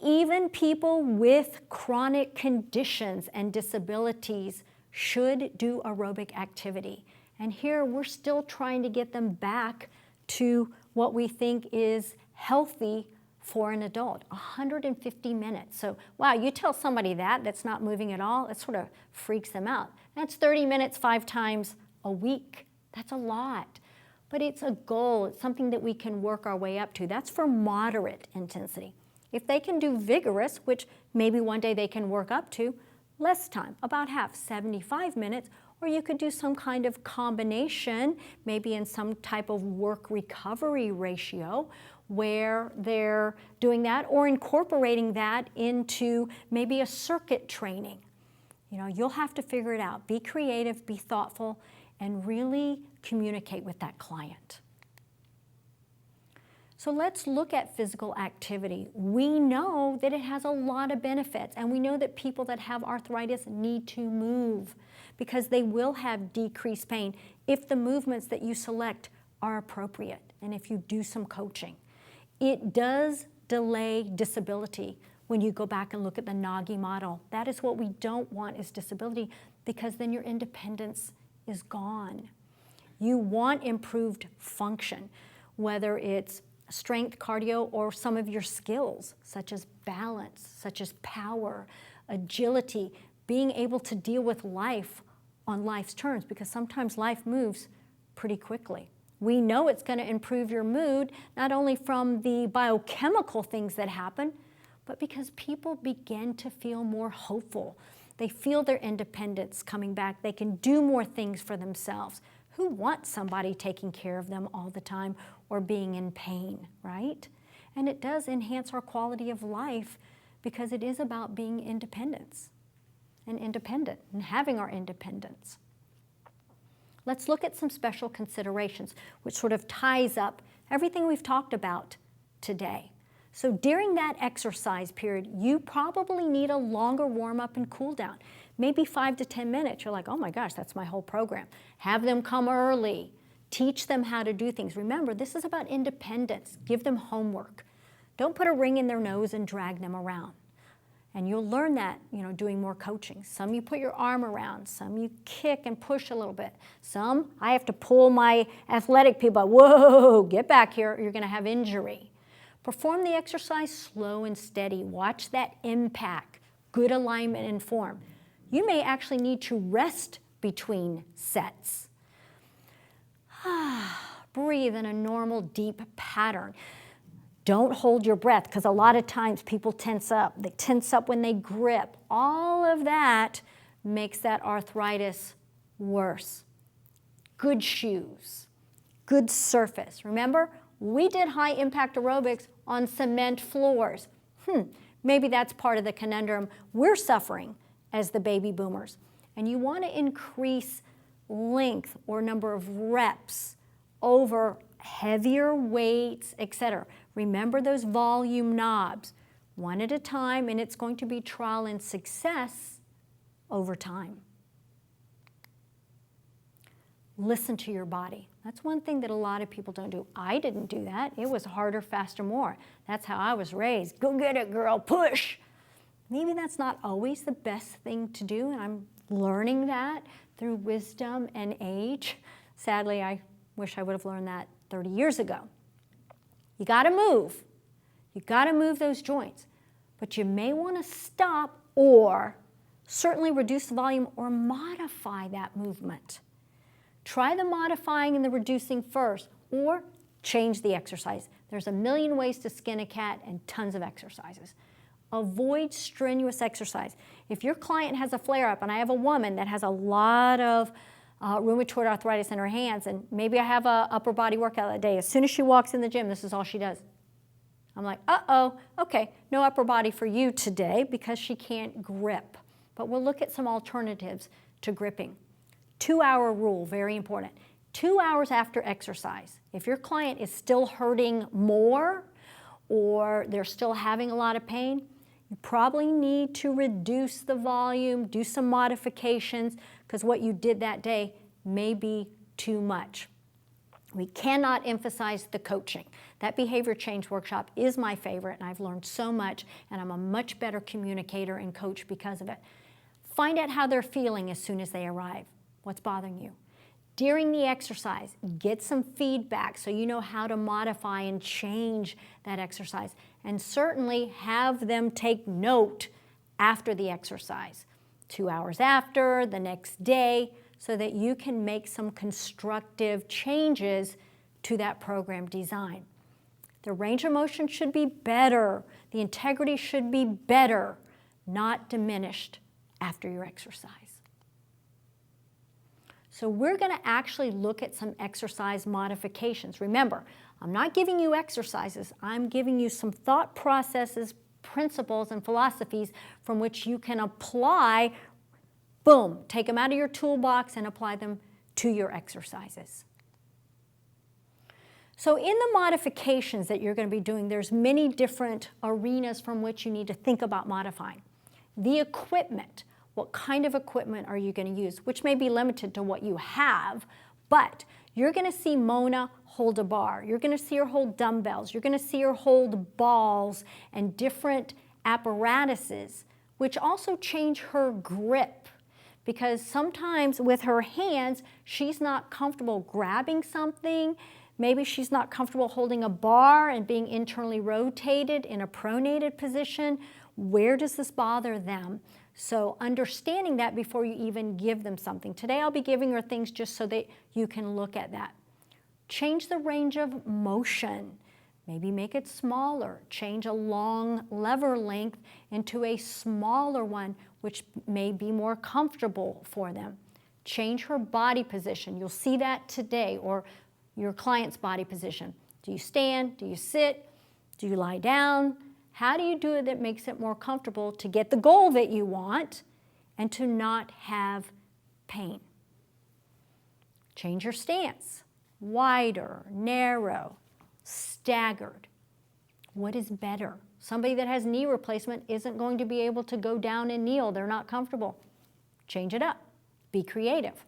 Even people with chronic conditions and disabilities should do aerobic activity. And here we're still trying to get them back to what we think is healthy for an adult, 150 minutes. So, wow, you tell somebody that's not moving at all, it sort of freaks them out. That's 30 minutes 5 times a week. That's a lot. But it's a goal. It's something that we can work our way up to. That's for moderate intensity. If they can do vigorous, which maybe one day they can work up to, less time, about half, 75 minutes, or you could do some kind of combination, maybe in some type of work recovery ratio where they're doing that or incorporating that into maybe a circuit training. You know, you'll have to figure it out. Be creative, be thoughtful, and really communicate with that client. So let's look at physical activity. We know that it has a lot of benefits, and we know that people that have arthritis need to move because they will have decreased pain if the movements that you select are appropriate and if you do some coaching. It does delay disability when you go back and look at the Nagy model. That is what we don't want, is disability, because then your independence is gone. You want improved function, whether it's strength, cardio, or some of your skills, such as balance, such as power, agility, being able to deal with life on life's terms, because sometimes life moves pretty quickly. We know it's going to improve your mood, not only from the biochemical things that happen, but because people begin to feel more hopeful. They feel their independence coming back. They can do more things for themselves. Who wants somebody taking care of them all the time or being in pain, right? And it does enhance our quality of life because it is about being independent and having our independence. Let's look at some special considerations, which sort of ties up everything we've talked about today. So during that exercise period, you probably need a longer warm-up and cool down. Maybe 5 to 10 minutes. You're like, oh my gosh, that's my whole program. Have them come early. Teach them how to do things. Remember, this is about independence. Give them homework. Don't put a ring in their nose and drag them around. And you'll learn that, doing more coaching. Some you put your arm around, some you kick and push a little bit. Some, I have to pull my athletic people, whoa, get back here, you're gonna have injury. Perform the exercise slow and steady. Watch that impact, good alignment and form. You may actually need to rest between sets. Breathe in a normal, deep pattern. Don't hold your breath, because a lot of times people tense up. They tense up when they grip. All of that makes that arthritis worse. Good shoes, good surface. Remember, we did high impact aerobics on cement floors. Maybe that's part of the conundrum we're suffering as the baby boomers. And you want to increase length or number of reps over heavier weights, etc. Remember those volume knobs, one at a time, and it's going to be trial and success over time. Listen to your body. That's one thing that a lot of people don't do. I didn't do that. It was harder, faster, more. That's how I was raised. Go get it, girl, push. Maybe that's not always the best thing to do, and I'm learning that through wisdom and age. Sadly, I wish I would have learned that 30 years ago. You got to move. You got to move those joints. But you may want to stop or certainly reduce the volume or modify that movement. Try the modifying and the reducing first, or change the exercise. There's a million ways to skin a cat and tons of exercises. Avoid strenuous exercise. If your client has a flare-up, and I have a woman that has a lot of rheumatoid arthritis in her hands, and maybe I have a upper body workout that day. As soon as she walks in the gym, this is all she does. I'm like, uh-oh, okay, no upper body for you today because she can't grip. But we'll look at some alternatives to gripping. 2-hour rule, very important. 2 hours after exercise, if your client is still hurting more or they're still having a lot of pain, you probably need to reduce the volume, do some modifications, because what you did that day may be too much. We cannot emphasize the coaching. That behavior change workshop is my favorite, and I've learned so much, and I'm a much better communicator and coach because of it. Find out how they're feeling as soon as they arrive. What's bothering you? During the exercise, get some feedback so you know how to modify and change that exercise. And certainly have them take note after the exercise, 2 hours after, the next day, so that you can make some constructive changes to that program design. The range of motion should be better. The integrity should be better, not diminished after your exercise. So we're going to actually look at some exercise modifications. Remember, I'm not giving you exercises. I'm giving you some thought processes, principles, and philosophies from which you can apply, boom, take them out of your toolbox and apply them to your exercises. So in the modifications that you're going to be doing, there's many different arenas from which you need to think about modifying. The equipment. What kind of equipment are you going to use? Which may be limited to what you have, but you're going to see Mona hold a bar. You're going to see her hold dumbbells. You're going to see her hold balls and different apparatuses, which also change her grip. Because sometimes with her hands, she's not comfortable grabbing something. Maybe she's not comfortable holding a bar and being internally rotated in a pronated position. Where does this bother them? So understanding that before you even give them something. Today I'll be giving her things just so that you can look at that. Change the range of motion. Maybe make it smaller. Change a long lever length into a smaller one, which may be more comfortable for them. Change her body position. You'll see that today, or your client's body position. Do you stand? Do you sit? Do you lie down? How do you do it that makes it more comfortable to get the goal that you want and to not have pain? Change your stance. Wider, narrow, staggered. What is better? Somebody that has knee replacement isn't going to be able to go down and kneel. They're not comfortable. Change it up. Be creative.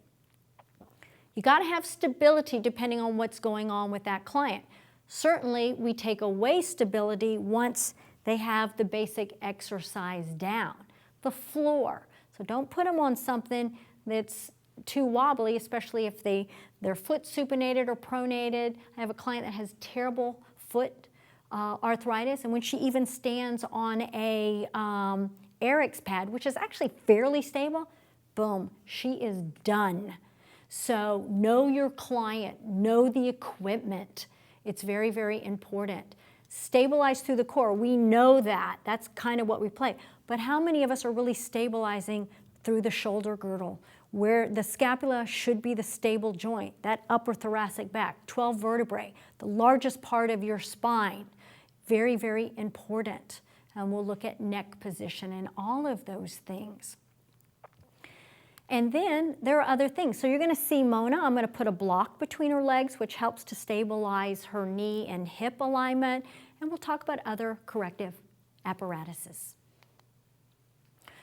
You got to have stability depending on what's going on with that client. Certainly, we take away stability once they have the basic exercise down. The floor. So don't put them on something that's too wobbly, especially if their foot's supinated or pronated. I have a client that has terrible foot arthritis, and when she even stands on a Eric's pad, which is actually fairly stable, boom, she is done. So know your client, know the equipment. It's very, very important. Stabilize through the core. We know that. That's kind of what we play. But how many of us are really stabilizing through the shoulder girdle, where the scapula should be the stable joint, that upper thoracic back, 12 vertebrae, the largest part of your spine. Very, very important. and we'll look at neck position and all of those things. And then there are other things. So you're going to see Mona, I'm going to put a block between her legs, which helps to stabilize her knee and hip alignment, and we'll talk about other corrective apparatuses.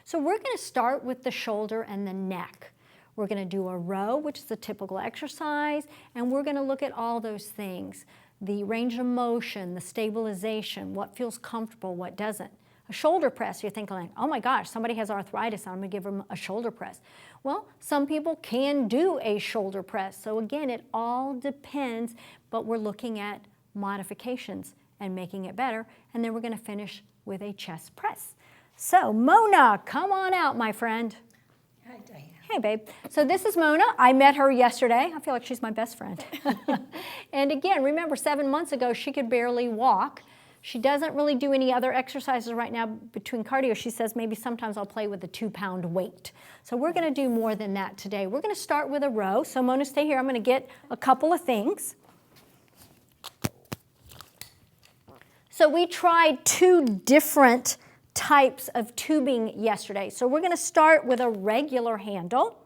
So we're going to start with the shoulder and the neck. We're going to do a row, which is a typical exercise, and we're going to look at all those things. The range of motion, the stabilization, what feels comfortable, what doesn't. A shoulder press, you're thinking like, oh my gosh, somebody has arthritis, I'm going to give them a shoulder press. Well, some people can do a shoulder press. So again, it all depends, but we're looking at modifications and making it better. And then we're going to finish with a chest press. So Mona, come on out, my friend. Hi, Diane. Hey, babe. So this is Mona. I met her yesterday. I feel like she's my best friend. And again, remember 7 months ago, she could barely walk. She doesn't really do any other exercises right now between cardio. She says maybe sometimes I'll play with a 2-pound weight. So we're going to do more than that today. We're going to start with a row. So Mona, stay here. I'm going to get a couple of things. So we tried 2 different types of tubing yesterday. So we're going to start with a regular handle.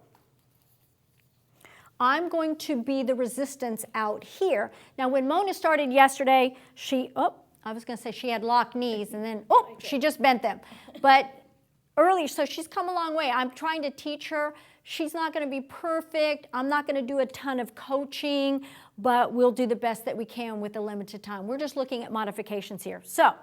I'm going to be the resistance out here. Now when Mona started yesterday, I was going to say she had locked knees, and then, she just bent them. But earlier, so she's come a long way. I'm trying to teach her. She's not going to be perfect. I'm not going to do a ton of coaching, but we'll do the best that we can with the limited time. We're just looking at modifications here. So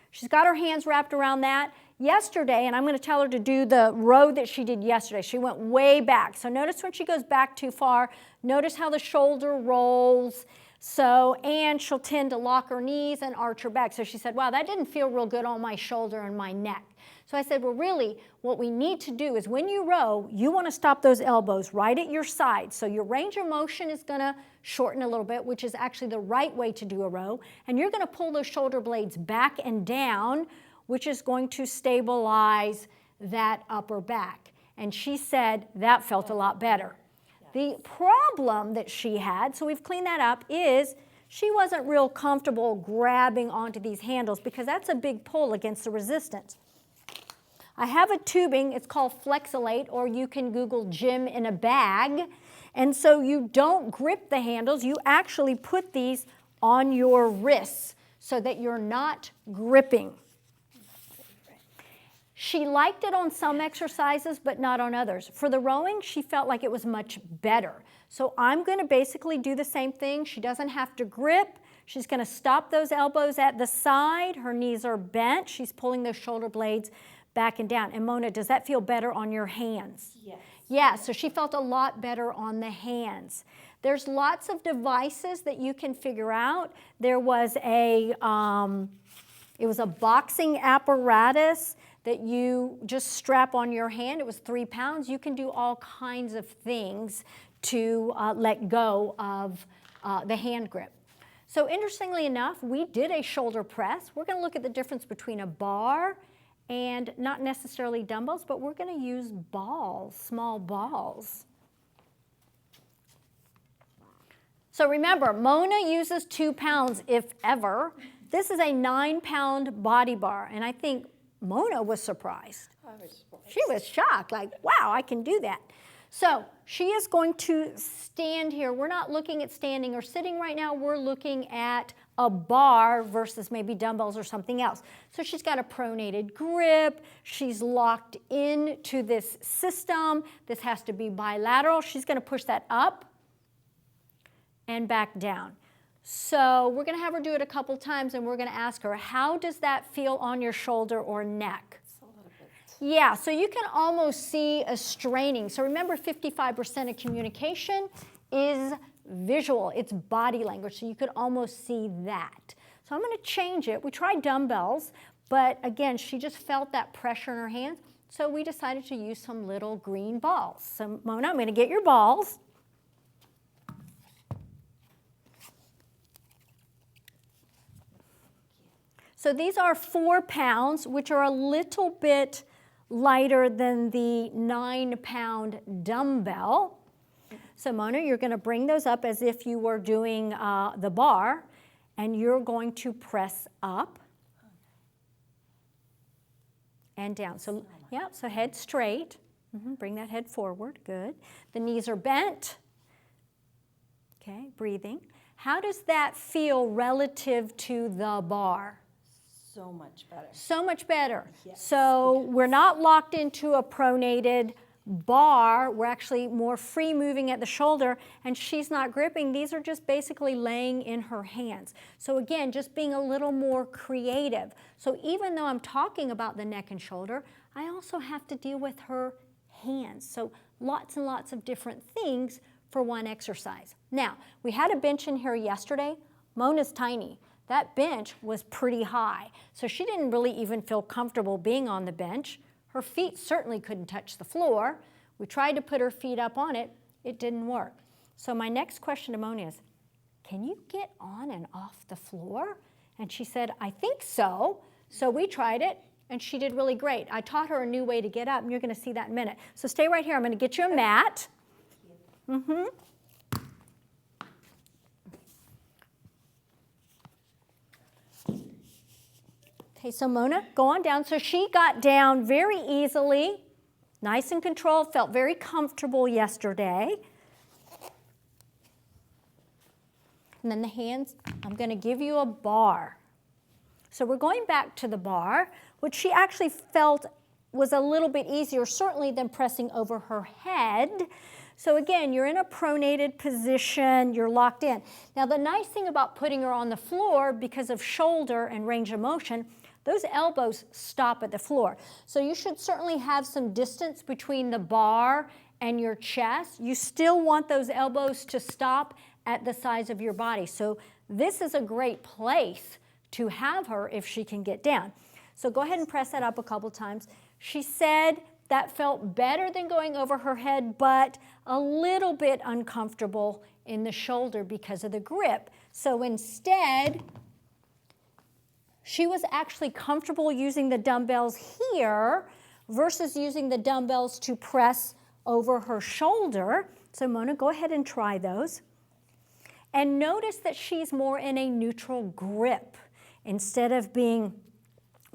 she's got her hands wrapped around that. Yesterday, and I'm going to tell her to do the row that she did yesterday. She went way back. So notice when she goes back too far, notice how the shoulder rolls. So, and she'll tend to lock her knees and arch her back. So she said, wow, that didn't feel real good on my shoulder and my neck. So I said, well, really, what we need to do is when you row, you want to stop those elbows right at your side. So your range of motion is going to shorten a little bit, which is actually the right way to do a row. And you're going to pull those shoulder blades back and down, which is going to stabilize that upper back. And she said that felt a lot better. The problem that she had, so we've cleaned that up, is she wasn't real comfortable grabbing onto these handles because that's a big pull against the resistance. I have a tubing, it's called Flexolate, or you can Google gym in a bag. And so you don't grip the handles, you actually put these on your wrists so that you're not gripping. She liked it on some exercises, but not on others. For the rowing, she felt like it was much better. So I'm going to basically do the same thing. She doesn't have to grip. She's going to stop those elbows at the side. Her knees are bent. She's pulling those shoulder blades back and down. And Mona, does that feel better on your hands? Yes. Yeah, so she felt a lot better on the hands. There's lots of devices that you can figure out. There was it was a boxing apparatus that you just strap on your hand. It was 3 pounds. You can do all kinds of things to let go of the hand grip. So interestingly enough, we did a shoulder press. We're going to look at the difference between a bar and not necessarily dumbbells, but we're going to use balls, small balls. So remember, Mona uses 2 pounds, if ever. This is a 9-pound body bar, and I think Mona was surprised. I was surprised. She was shocked, like, wow, I can do that. So she is going to stand here. We're not looking at standing or sitting right now. We're looking at a bar versus maybe dumbbells or something else. So she's got a pronated grip. She's locked into this system. This has to be bilateral. She's going to push that up and back down. So we're going to have her do it a couple times, and we're going to ask her, how does that feel on your shoulder or neck? It's a little bit. Yeah, so you can almost see a straining. So remember, 55% of communication is visual. It's body language, so you could almost see that. So I'm going to change it. We tried dumbbells, but again, she just felt that pressure in her hands, so we decided to use some little green balls. So Mona, I'm going to get your balls. So these are 4 pounds, which are a little bit lighter than the 9-pound dumbbell. So Mona, you're going to bring those up as if you were doing the bar, and you're going to press up and down. So, yeah, so head straight. Bring that head forward, good. The knees are bent. Okay, breathing. How does that feel relative to the bar? So much better. So much better. Yes. So we're not locked into a pronated bar. We're actually more free moving at the shoulder, and she's not gripping. These are just basically laying in her hands. So again, just being a little more creative. So even though I'm talking about the neck and shoulder, I also have to deal with her hands. So lots and lots of different things for one exercise. Now, we had a bench in here yesterday. Mona's tiny. That bench was pretty high, so she didn't really even feel comfortable being on the bench. Her feet certainly couldn't touch the floor. We tried to put her feet up on it. It didn't work. So my next question to Mona is, can you get on and off the floor? And she said, I think so. So we tried it, and she did really great. I taught her a new way to get up, and you're going to see that in a minute. So stay right here. I'm going to get you a mat. Okay, so Mona, go on down. So she got down very easily, nice and controlled, felt very comfortable yesterday. And then the hands, I'm going to give you a bar. So we're going back to the bar, which she actually felt was a little bit easier, certainly than pressing over her head. So again, you're in a pronated position, you're locked in. Now the nice thing about putting her on the floor, because of shoulder and range of motion, those elbows stop at the floor. So you should certainly have some distance between the bar and your chest. You still want those elbows to stop at the size of your body. So this is a great place to have her if she can get down. So go ahead and press that up a couple times. She said that felt better than going over her head, but a little bit uncomfortable in the shoulder because of the grip. So instead, she was actually comfortable using the dumbbells here versus using the dumbbells to press over her shoulder. So Mona, go ahead and try those. And notice that she's more in a neutral grip instead of being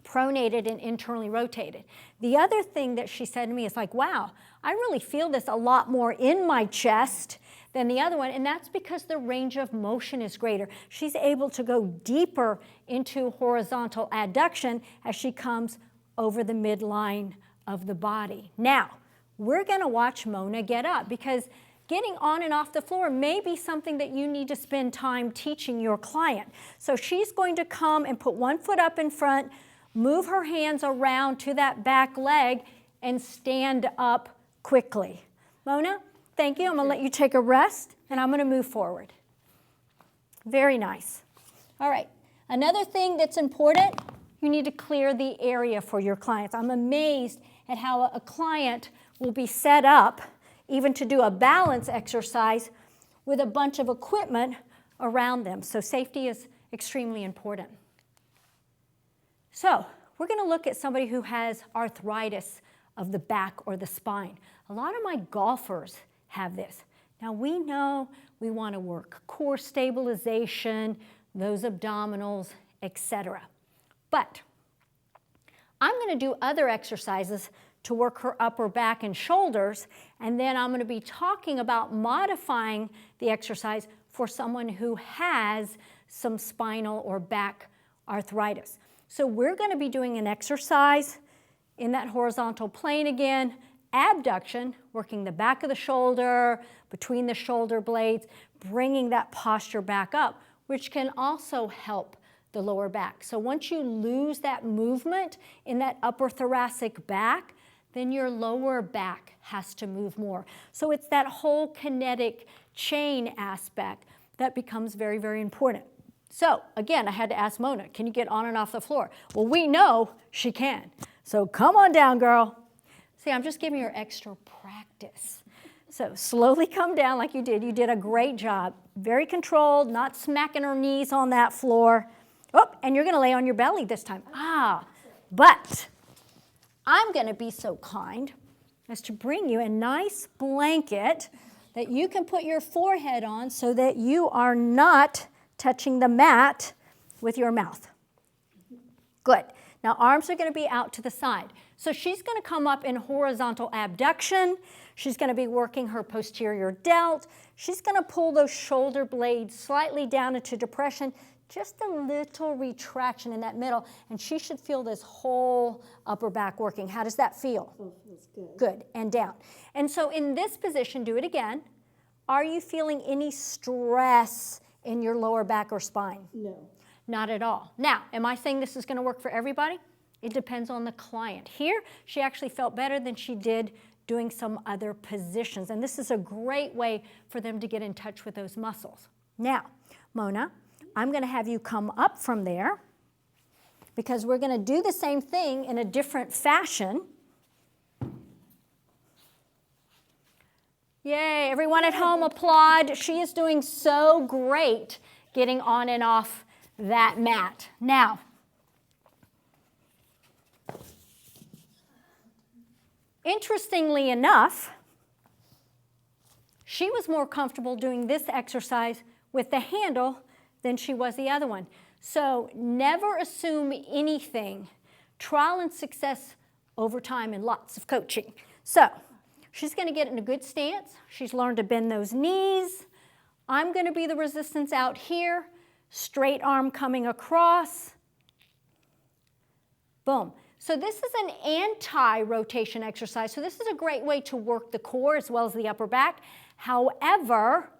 pronated and internally rotated. The other thing that she said to me is like, wow, I really feel this a lot more in my chest than the other one, and that's because the range of motion is greater. She's able to go deeper into horizontal adduction as she comes over the midline of the body. Now, we're gonna watch Mona get up because getting on and off the floor may be something that you need to spend time teaching your client. So she's going to come and put one foot up in front, move her hands around to that back leg, and stand up quickly. Mona, thank you. I'm going to let you take a rest, and I'm going to move forward. Very nice. All right. Another thing that's important, you need to clear the area for your clients. I'm amazed at how a client will be set up even to do a balance exercise with a bunch of equipment around them. So safety is extremely important. So we're going to look at somebody who has arthritis of the back or the spine. A lot of my golfers have this. Now we know we want to work core stabilization, those abdominals, etc. But I'm going to do other exercises to work her upper back and shoulders, and then I'm going to be talking about modifying the exercise for someone who has some spinal or back arthritis. So we're going to be doing an exercise in that horizontal plane again, abduction, working the back of the shoulder, between the shoulder blades, bringing that posture back up, which can also help the lower back. So once you lose that movement in that upper thoracic back, then your lower back has to move more. So it's that whole kinetic chain aspect that becomes very, very important. So again, I had to ask Mona, can you get on and off the floor? Well, we know she can. So come on down, girl. See, I'm just giving her extra practice. So slowly come down like you did. You did a great job. Very controlled, not smacking her knees on that floor. Oh, and you're going to lay on your belly this time. But I'm going to be so kind as to bring you a nice blanket that you can put your forehead on so that you are not touching the mat with your mouth. Good. Now arms are going to be out to the side. So she's going to come up in horizontal abduction. She's going to be working her posterior delt. She's going to pull those shoulder blades slightly down into depression, just a little retraction in that middle, and she should feel this whole upper back working. How does that feel? Oh, feels good. Good, and down. And so in this position, do it again. Are you feeling any stress in your lower back or spine? No. Not at all. Now, am I saying this is going to work for everybody? It depends on the client. Here, she actually felt better than she did doing some other positions. And this is a great way for them to get in touch with those muscles. Now, Mona, I'm going to have you come up from there because we're going to do the same thing in a different fashion. Yay, everyone at home applaud. She is doing so great getting on and off that mat. Now, interestingly enough, she was more comfortable doing this exercise with the handle than she was the other one. So never assume anything. Trial and success over time and lots of coaching. So she's going to get in a good stance. She's learned to bend those knees. I'm going to be the resistance out here. Straight arm coming across. Boom. So this is an anti-rotation exercise. So this is a great way to work the core as well as the upper back. However,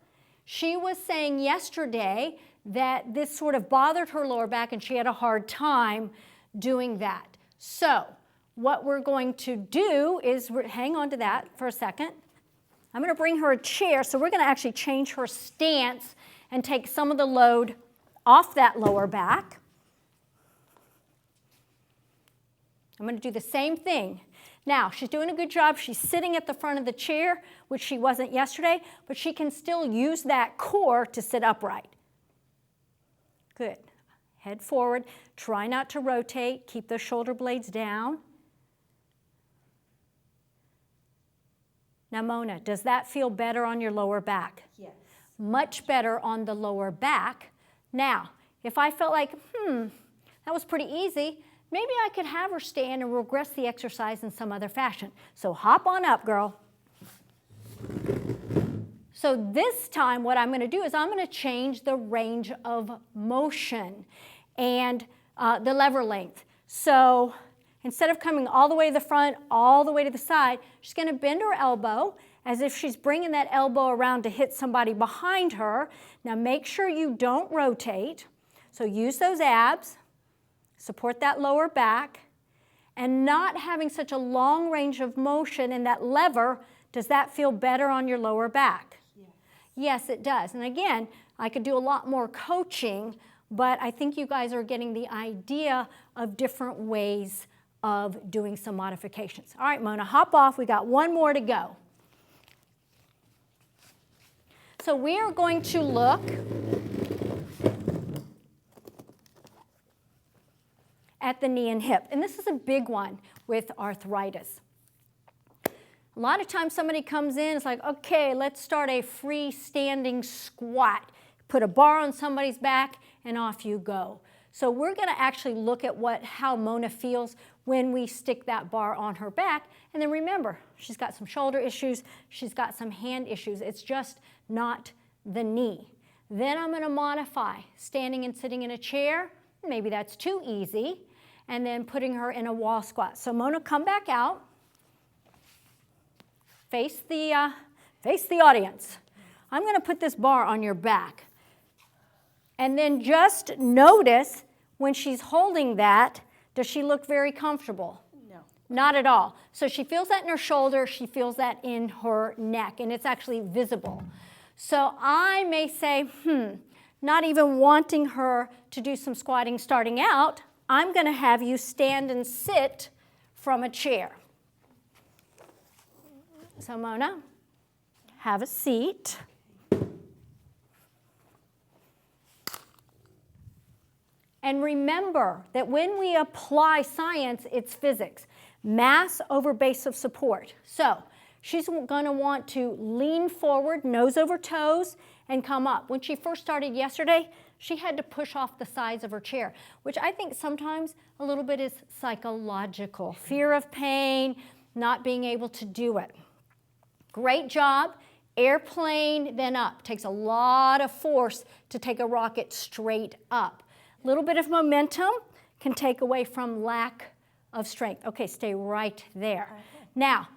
she was saying yesterday that this sort of bothered her lower back and she had a hard time doing that. So what we're going to do is, hang on to that for a second. I'm going to bring her a chair. So we're going to actually change her stance and take some of the load off that lower back. I'm going to do the same thing. Now, she's doing a good job. She's sitting at the front of the chair, which she wasn't yesterday, but she can still use that core to sit upright. Good. Head forward. Try not to rotate. Keep those shoulder blades down. Now, Mona, does that feel better on your lower back? Yes. Much better on the lower back. Now, if I felt like, that was pretty easy, maybe I could have her stand and regress the exercise in some other fashion. So hop on up, girl. So this time what I'm going to do is I'm going to change the range of motion and the lever length. So instead of coming all the way to the front, all the way to the side, she's going to bend her elbow as if she's bringing that elbow around to hit somebody behind her. Now make sure you don't rotate. So use those abs. Support that lower back, and not having such a long range of motion in that lever, does that feel better on your lower back? Yes. Yes, it does. And again, I could do a lot more coaching, but I think you guys are getting the idea of different ways of doing some modifications. All right, Mona, hop off. We got one more to go. So we are going to look at the knee and hip. And this is a big one with arthritis. A lot of times somebody comes in, it's like, okay, let's start a freestanding squat. Put a bar on somebody's back and off you go. So we're going to actually look at how Mona feels when we stick that bar on her back. And then remember, she's got some shoulder issues, she's got some hand issues. It's just not the knee. Then I'm going to modify standing and sitting in a chair. Maybe that's too easy. And then putting her in a wall squat. So Mona, come back out. Face the audience. I'm going to put this bar on your back. And then just notice when she's holding that, does she look very comfortable? No. Not at all. So she feels that in her shoulder, she feels that in her neck, and it's actually visible. So I may say, not even wanting her to do some squatting starting out, I'm going to have you stand and sit from a chair. So Mona, have a seat. And remember that when we apply science, it's physics. Mass over base of support. So She's going to want to lean forward, nose over toes, and come up. When she first started yesterday, she had to push off the sides of her chair, which I think sometimes a little bit is psychological. Fear of pain, not being able to do it. Great job. Airplane, then up. Takes a lot of force to take a rocket straight up. A little bit of momentum can take away from lack of strength. Okay, stay right there. Okay. Now,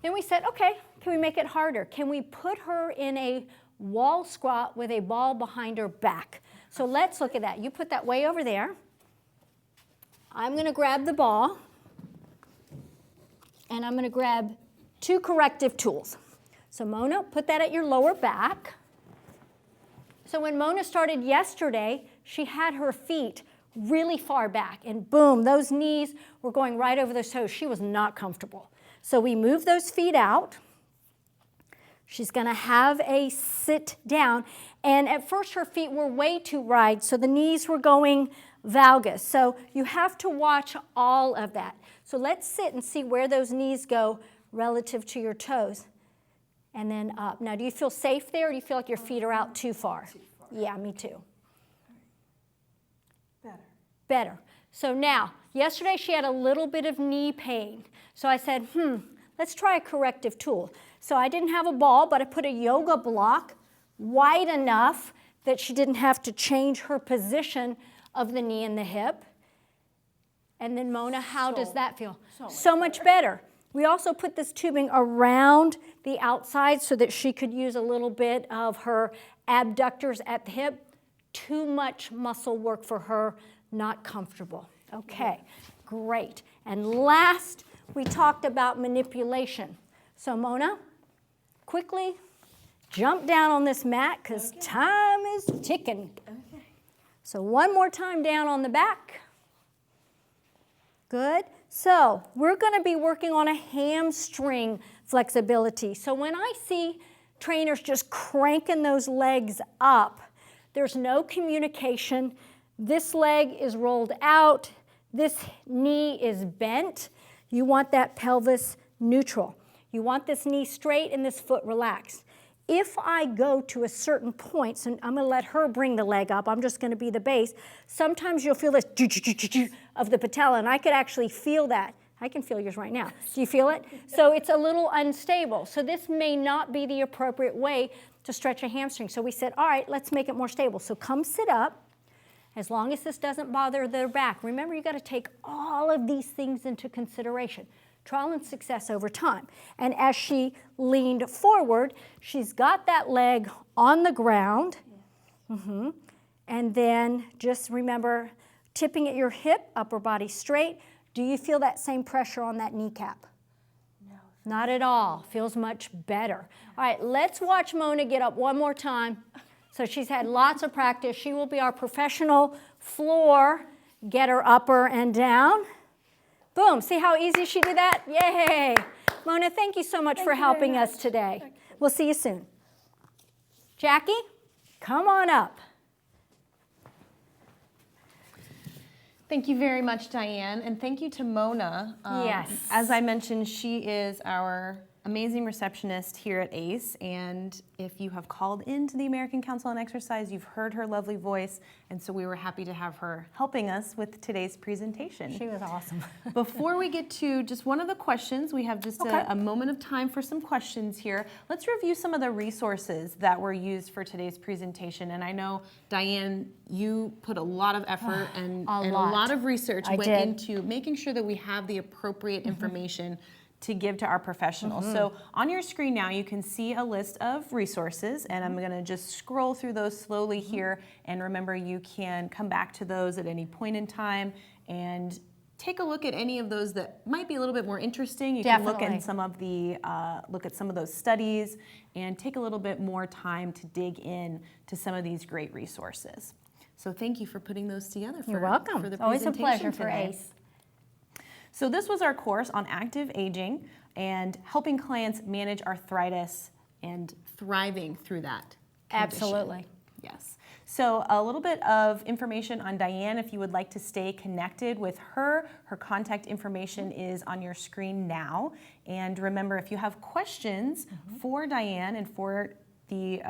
then we said, okay, can we make it harder? Can we put her in a wall squat with a ball behind her back? So let's look at that. You put that way over there. I'm going to grab the ball, and I'm going to grab 2 corrective tools. So Mona, put that at your lower back. So when Mona started yesterday, she had her feet really far back, and boom, those knees were going right over those toes. She was not comfortable. So we moved those feet out. She's going to have a sit down, and at first her feet were way too wide, so the knees were going valgus. So you have to watch all of that. So let's sit and see where those knees go relative to your toes. And then up. Now, do you feel safe there, or do you feel like your feet are out too far? Too far. Yeah, me too. Better. Better. So now, yesterday she had a little bit of knee pain. So I said, let's try a corrective tool. So I didn't have a ball, but I put a yoga block wide enough that she didn't have to change her position of the knee and the hip. And then Mona, how does that feel? So much better. We also put this tubing around the outside so that she could use a little bit of her abductors at the hip. Too much muscle work for her, not comfortable. Okay, great. And last, we talked about manipulation. So Mona, quickly jump down on this mat because time is ticking. Okay. So one more time down on the back. Good. So we're going to be working on a hamstring flexibility. So when I see trainers just cranking those legs up, there's no communication. This leg is rolled out. This knee is bent. You want that pelvis neutral. You want this knee straight and this foot relaxed. If I go to a certain point, so I'm going to let her bring the leg up, I'm just going to be the base, sometimes you'll feel this of the patella, and I could actually feel that. I can feel yours right now. Do you feel it? So it's a little unstable. So this may not be the appropriate way to stretch a hamstring. So we said, all right, let's make it more stable. So come sit up, as long as this doesn't bother their back. Remember, you got to take all of these things into consideration. Trial and success over time. And as she leaned forward, she's got that leg on the ground. And then just remember, tipping at your hip, upper body straight. Do you feel that same pressure on that kneecap? No. Not at all. Feels much better. All right, let's watch Mona get up one more time. So she's had lots of practice. She will be our professional floor getter, upper and down. Boom, see how easy she did that? Yay! Mona, thank you so much for helping us today. We'll see you soon. Jackie, come on up. Thank you very much, Diane, and thank you to Mona. Yes. As I mentioned, she is our amazing receptionist here at ACE, and if you have called into the American Council on Exercise, you've heard her lovely voice, and so we were happy to have her helping us with today's presentation. She was awesome. Before we get to just one of the questions, we have just a moment of time for some questions here. Let's review some of the resources that were used for today's presentation, and I know, Diane, you put a lot of effort and a lot of research into making sure that we have the appropriate information to give to our professionals. So on your screen now, you can see a list of resources, and I'm gonna just scroll through those slowly here. And remember, you can come back to those at any point in time and take a look at any of those that might be a little bit more interesting. You can look at some of the those studies and take a little bit more time to dig in to some of these great resources. So thank you for putting those together. You're welcome. For the Always a pleasure today. for ACE. So this was our course on active aging and helping clients manage arthritis and thriving through that condition. Absolutely. Yes. So a little bit of information on Diane if you would like to stay connected with her. Her contact information is on your screen now. And remember, if you have questions for Diane and for the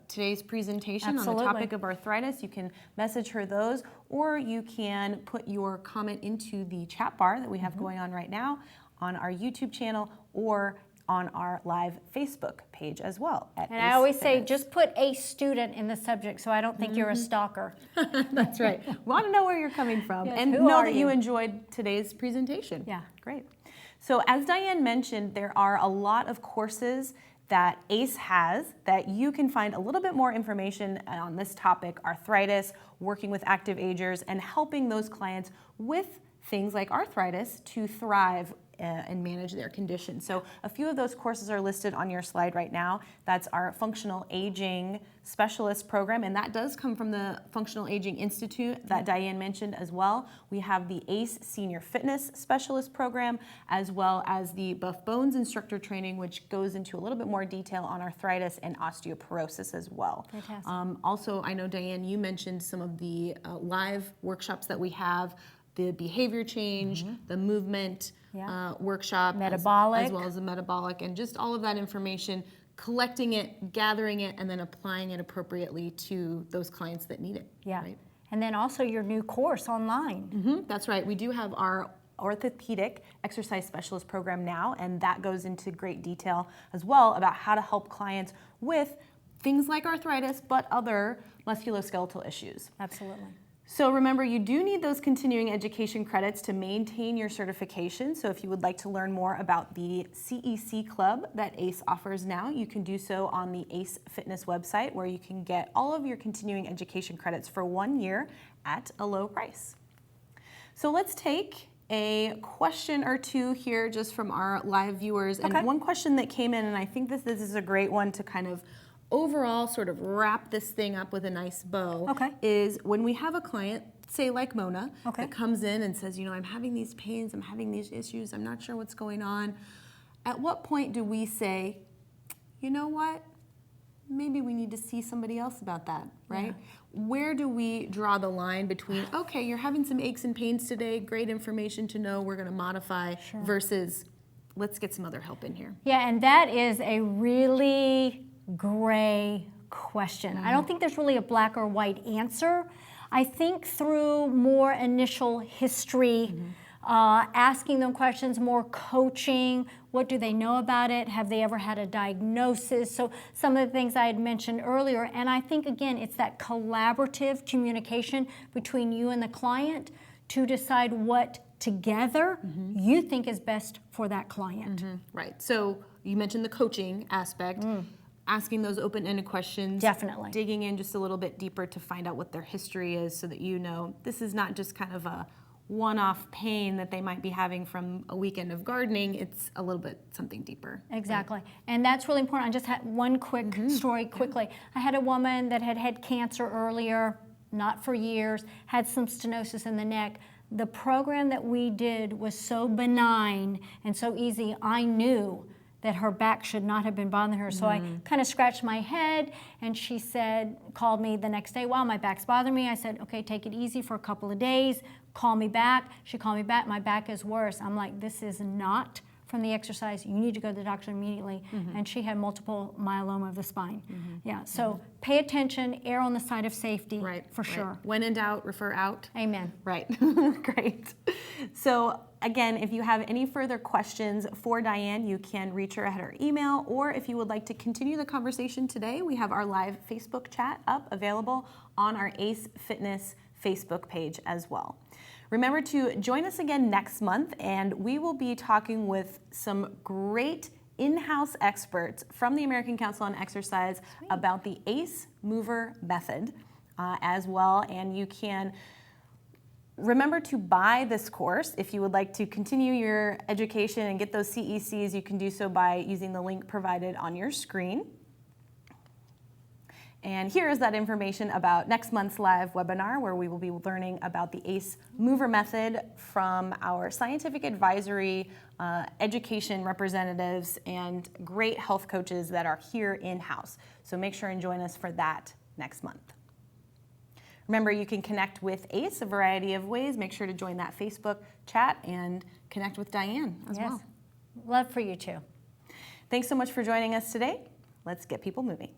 today's presentation on the topic of arthritis, you can message her those, or you can put your comment into the chat bar that we have going on right now on our YouTube channel or on our live Facebook page as well. And I always say, just put a student in the subject so I don't think you're a stalker. That's right. We want to know where you're coming from and know that you enjoyed today's presentation. Yeah. Great. So as Diane mentioned, there are a lot of courses that ACE has that you can find a little bit more information on this topic, arthritis, working with active agers, and helping those clients with things like arthritis to thrive and manage their condition. So a few of those courses are listed on your slide right now. That's our Functional Aging Specialist Program, and that does come from the Functional Aging Institute that Diane mentioned as well. We have the ACE Senior Fitness Specialist Program, as well as the Buff Bones Instructor Training, which goes into a little bit more detail on arthritis and osteoporosis as well. Fantastic. Also, I know, Diane, you mentioned some of the live workshops that we have, the behavior change, the movement workshop, metabolic, as well as the metabolic, and just all of that information, collecting it, gathering it, and then applying it appropriately to those clients that need it. Yeah. Right? And then also your new course online. That's right. We do have our orthopedic exercise specialist program now, and that goes into great detail as well about how to help clients with things like arthritis, but other musculoskeletal issues. Absolutely. So remember, you do need those continuing education credits to maintain your certification. So if you would like to learn more about the CEC Club that ACE offers now, you can do so on the ACE Fitness website, where you can get all of your continuing education credits for 1 year at a low price. So let's take a question or two here just from our live viewers. And one question that came in, and I think this is a great one to kind of overall sort of wrap this thing up with a nice bow, is when we have a client, say like Mona, that comes in and says, you know, I'm having these pains, I'm having these issues, I'm not sure what's going on. At what point do we say, you know what, maybe we need to see somebody else about that, right? Where do we draw the line between, okay, you're having some aches and pains today, great information to know, we're going to modify, versus let's get some other help in here? Yeah, and that is a really gray question. I don't think there's really a black or white answer. I think through more initial history, asking them questions, more coaching, what do they know about it? Have they ever had a diagnosis? So some of the things I had mentioned earlier, and I think again, it's that collaborative communication between you and the client to decide what together you think is best for that client. Right, so you mentioned the coaching aspect. Asking those open-ended questions. Definitely. Digging in just a little bit deeper to find out what their history is so that you know this is not just kind of a one-off pain that they might be having from a weekend of gardening. It's a little bit something deeper. Exactly. And that's really important. I just had one quick story quickly. I had a woman that had had cancer earlier, not for years, had some stenosis in the neck. The program that we did was so benign and so easy, I knew that her back should not have been bothering her. So I kind of scratched my head, and she said, called me the next day, wow, my back's bothering me. I said, okay, take it easy for a couple of days, call me back. She called me back, my back is worse. I'm like, this is not from the exercise, you need to go to the doctor immediately. And she had multiple myeloma of the spine. Yeah, so pay attention, err on the side of safety, for sure. When in doubt, refer out. Amen. Right, great. So again, if you have any further questions for Diane, you can reach her at her email, or if you would like to continue the conversation today, we have our live Facebook chat up available on our ACE Fitness Facebook page as well. Remember to join us again next month, and we will be talking with some great in-house experts from the American Council on Exercise about the ACE Mover Method as well. And you can remember to buy this course. If you would like to continue your education and get those CECs, you can do so by using the link provided on your screen. And here is that information about next month's live webinar, where we will be learning about the ACE Mover Method from our scientific advisory, education representatives, and great health coaches that are here in-house. So make sure and join us for that next month. Remember, you can connect with ACE a variety of ways. Make sure to join that Facebook chat and connect with Diane as well. Love for you too. Thanks so much for joining us today. Let's get people moving.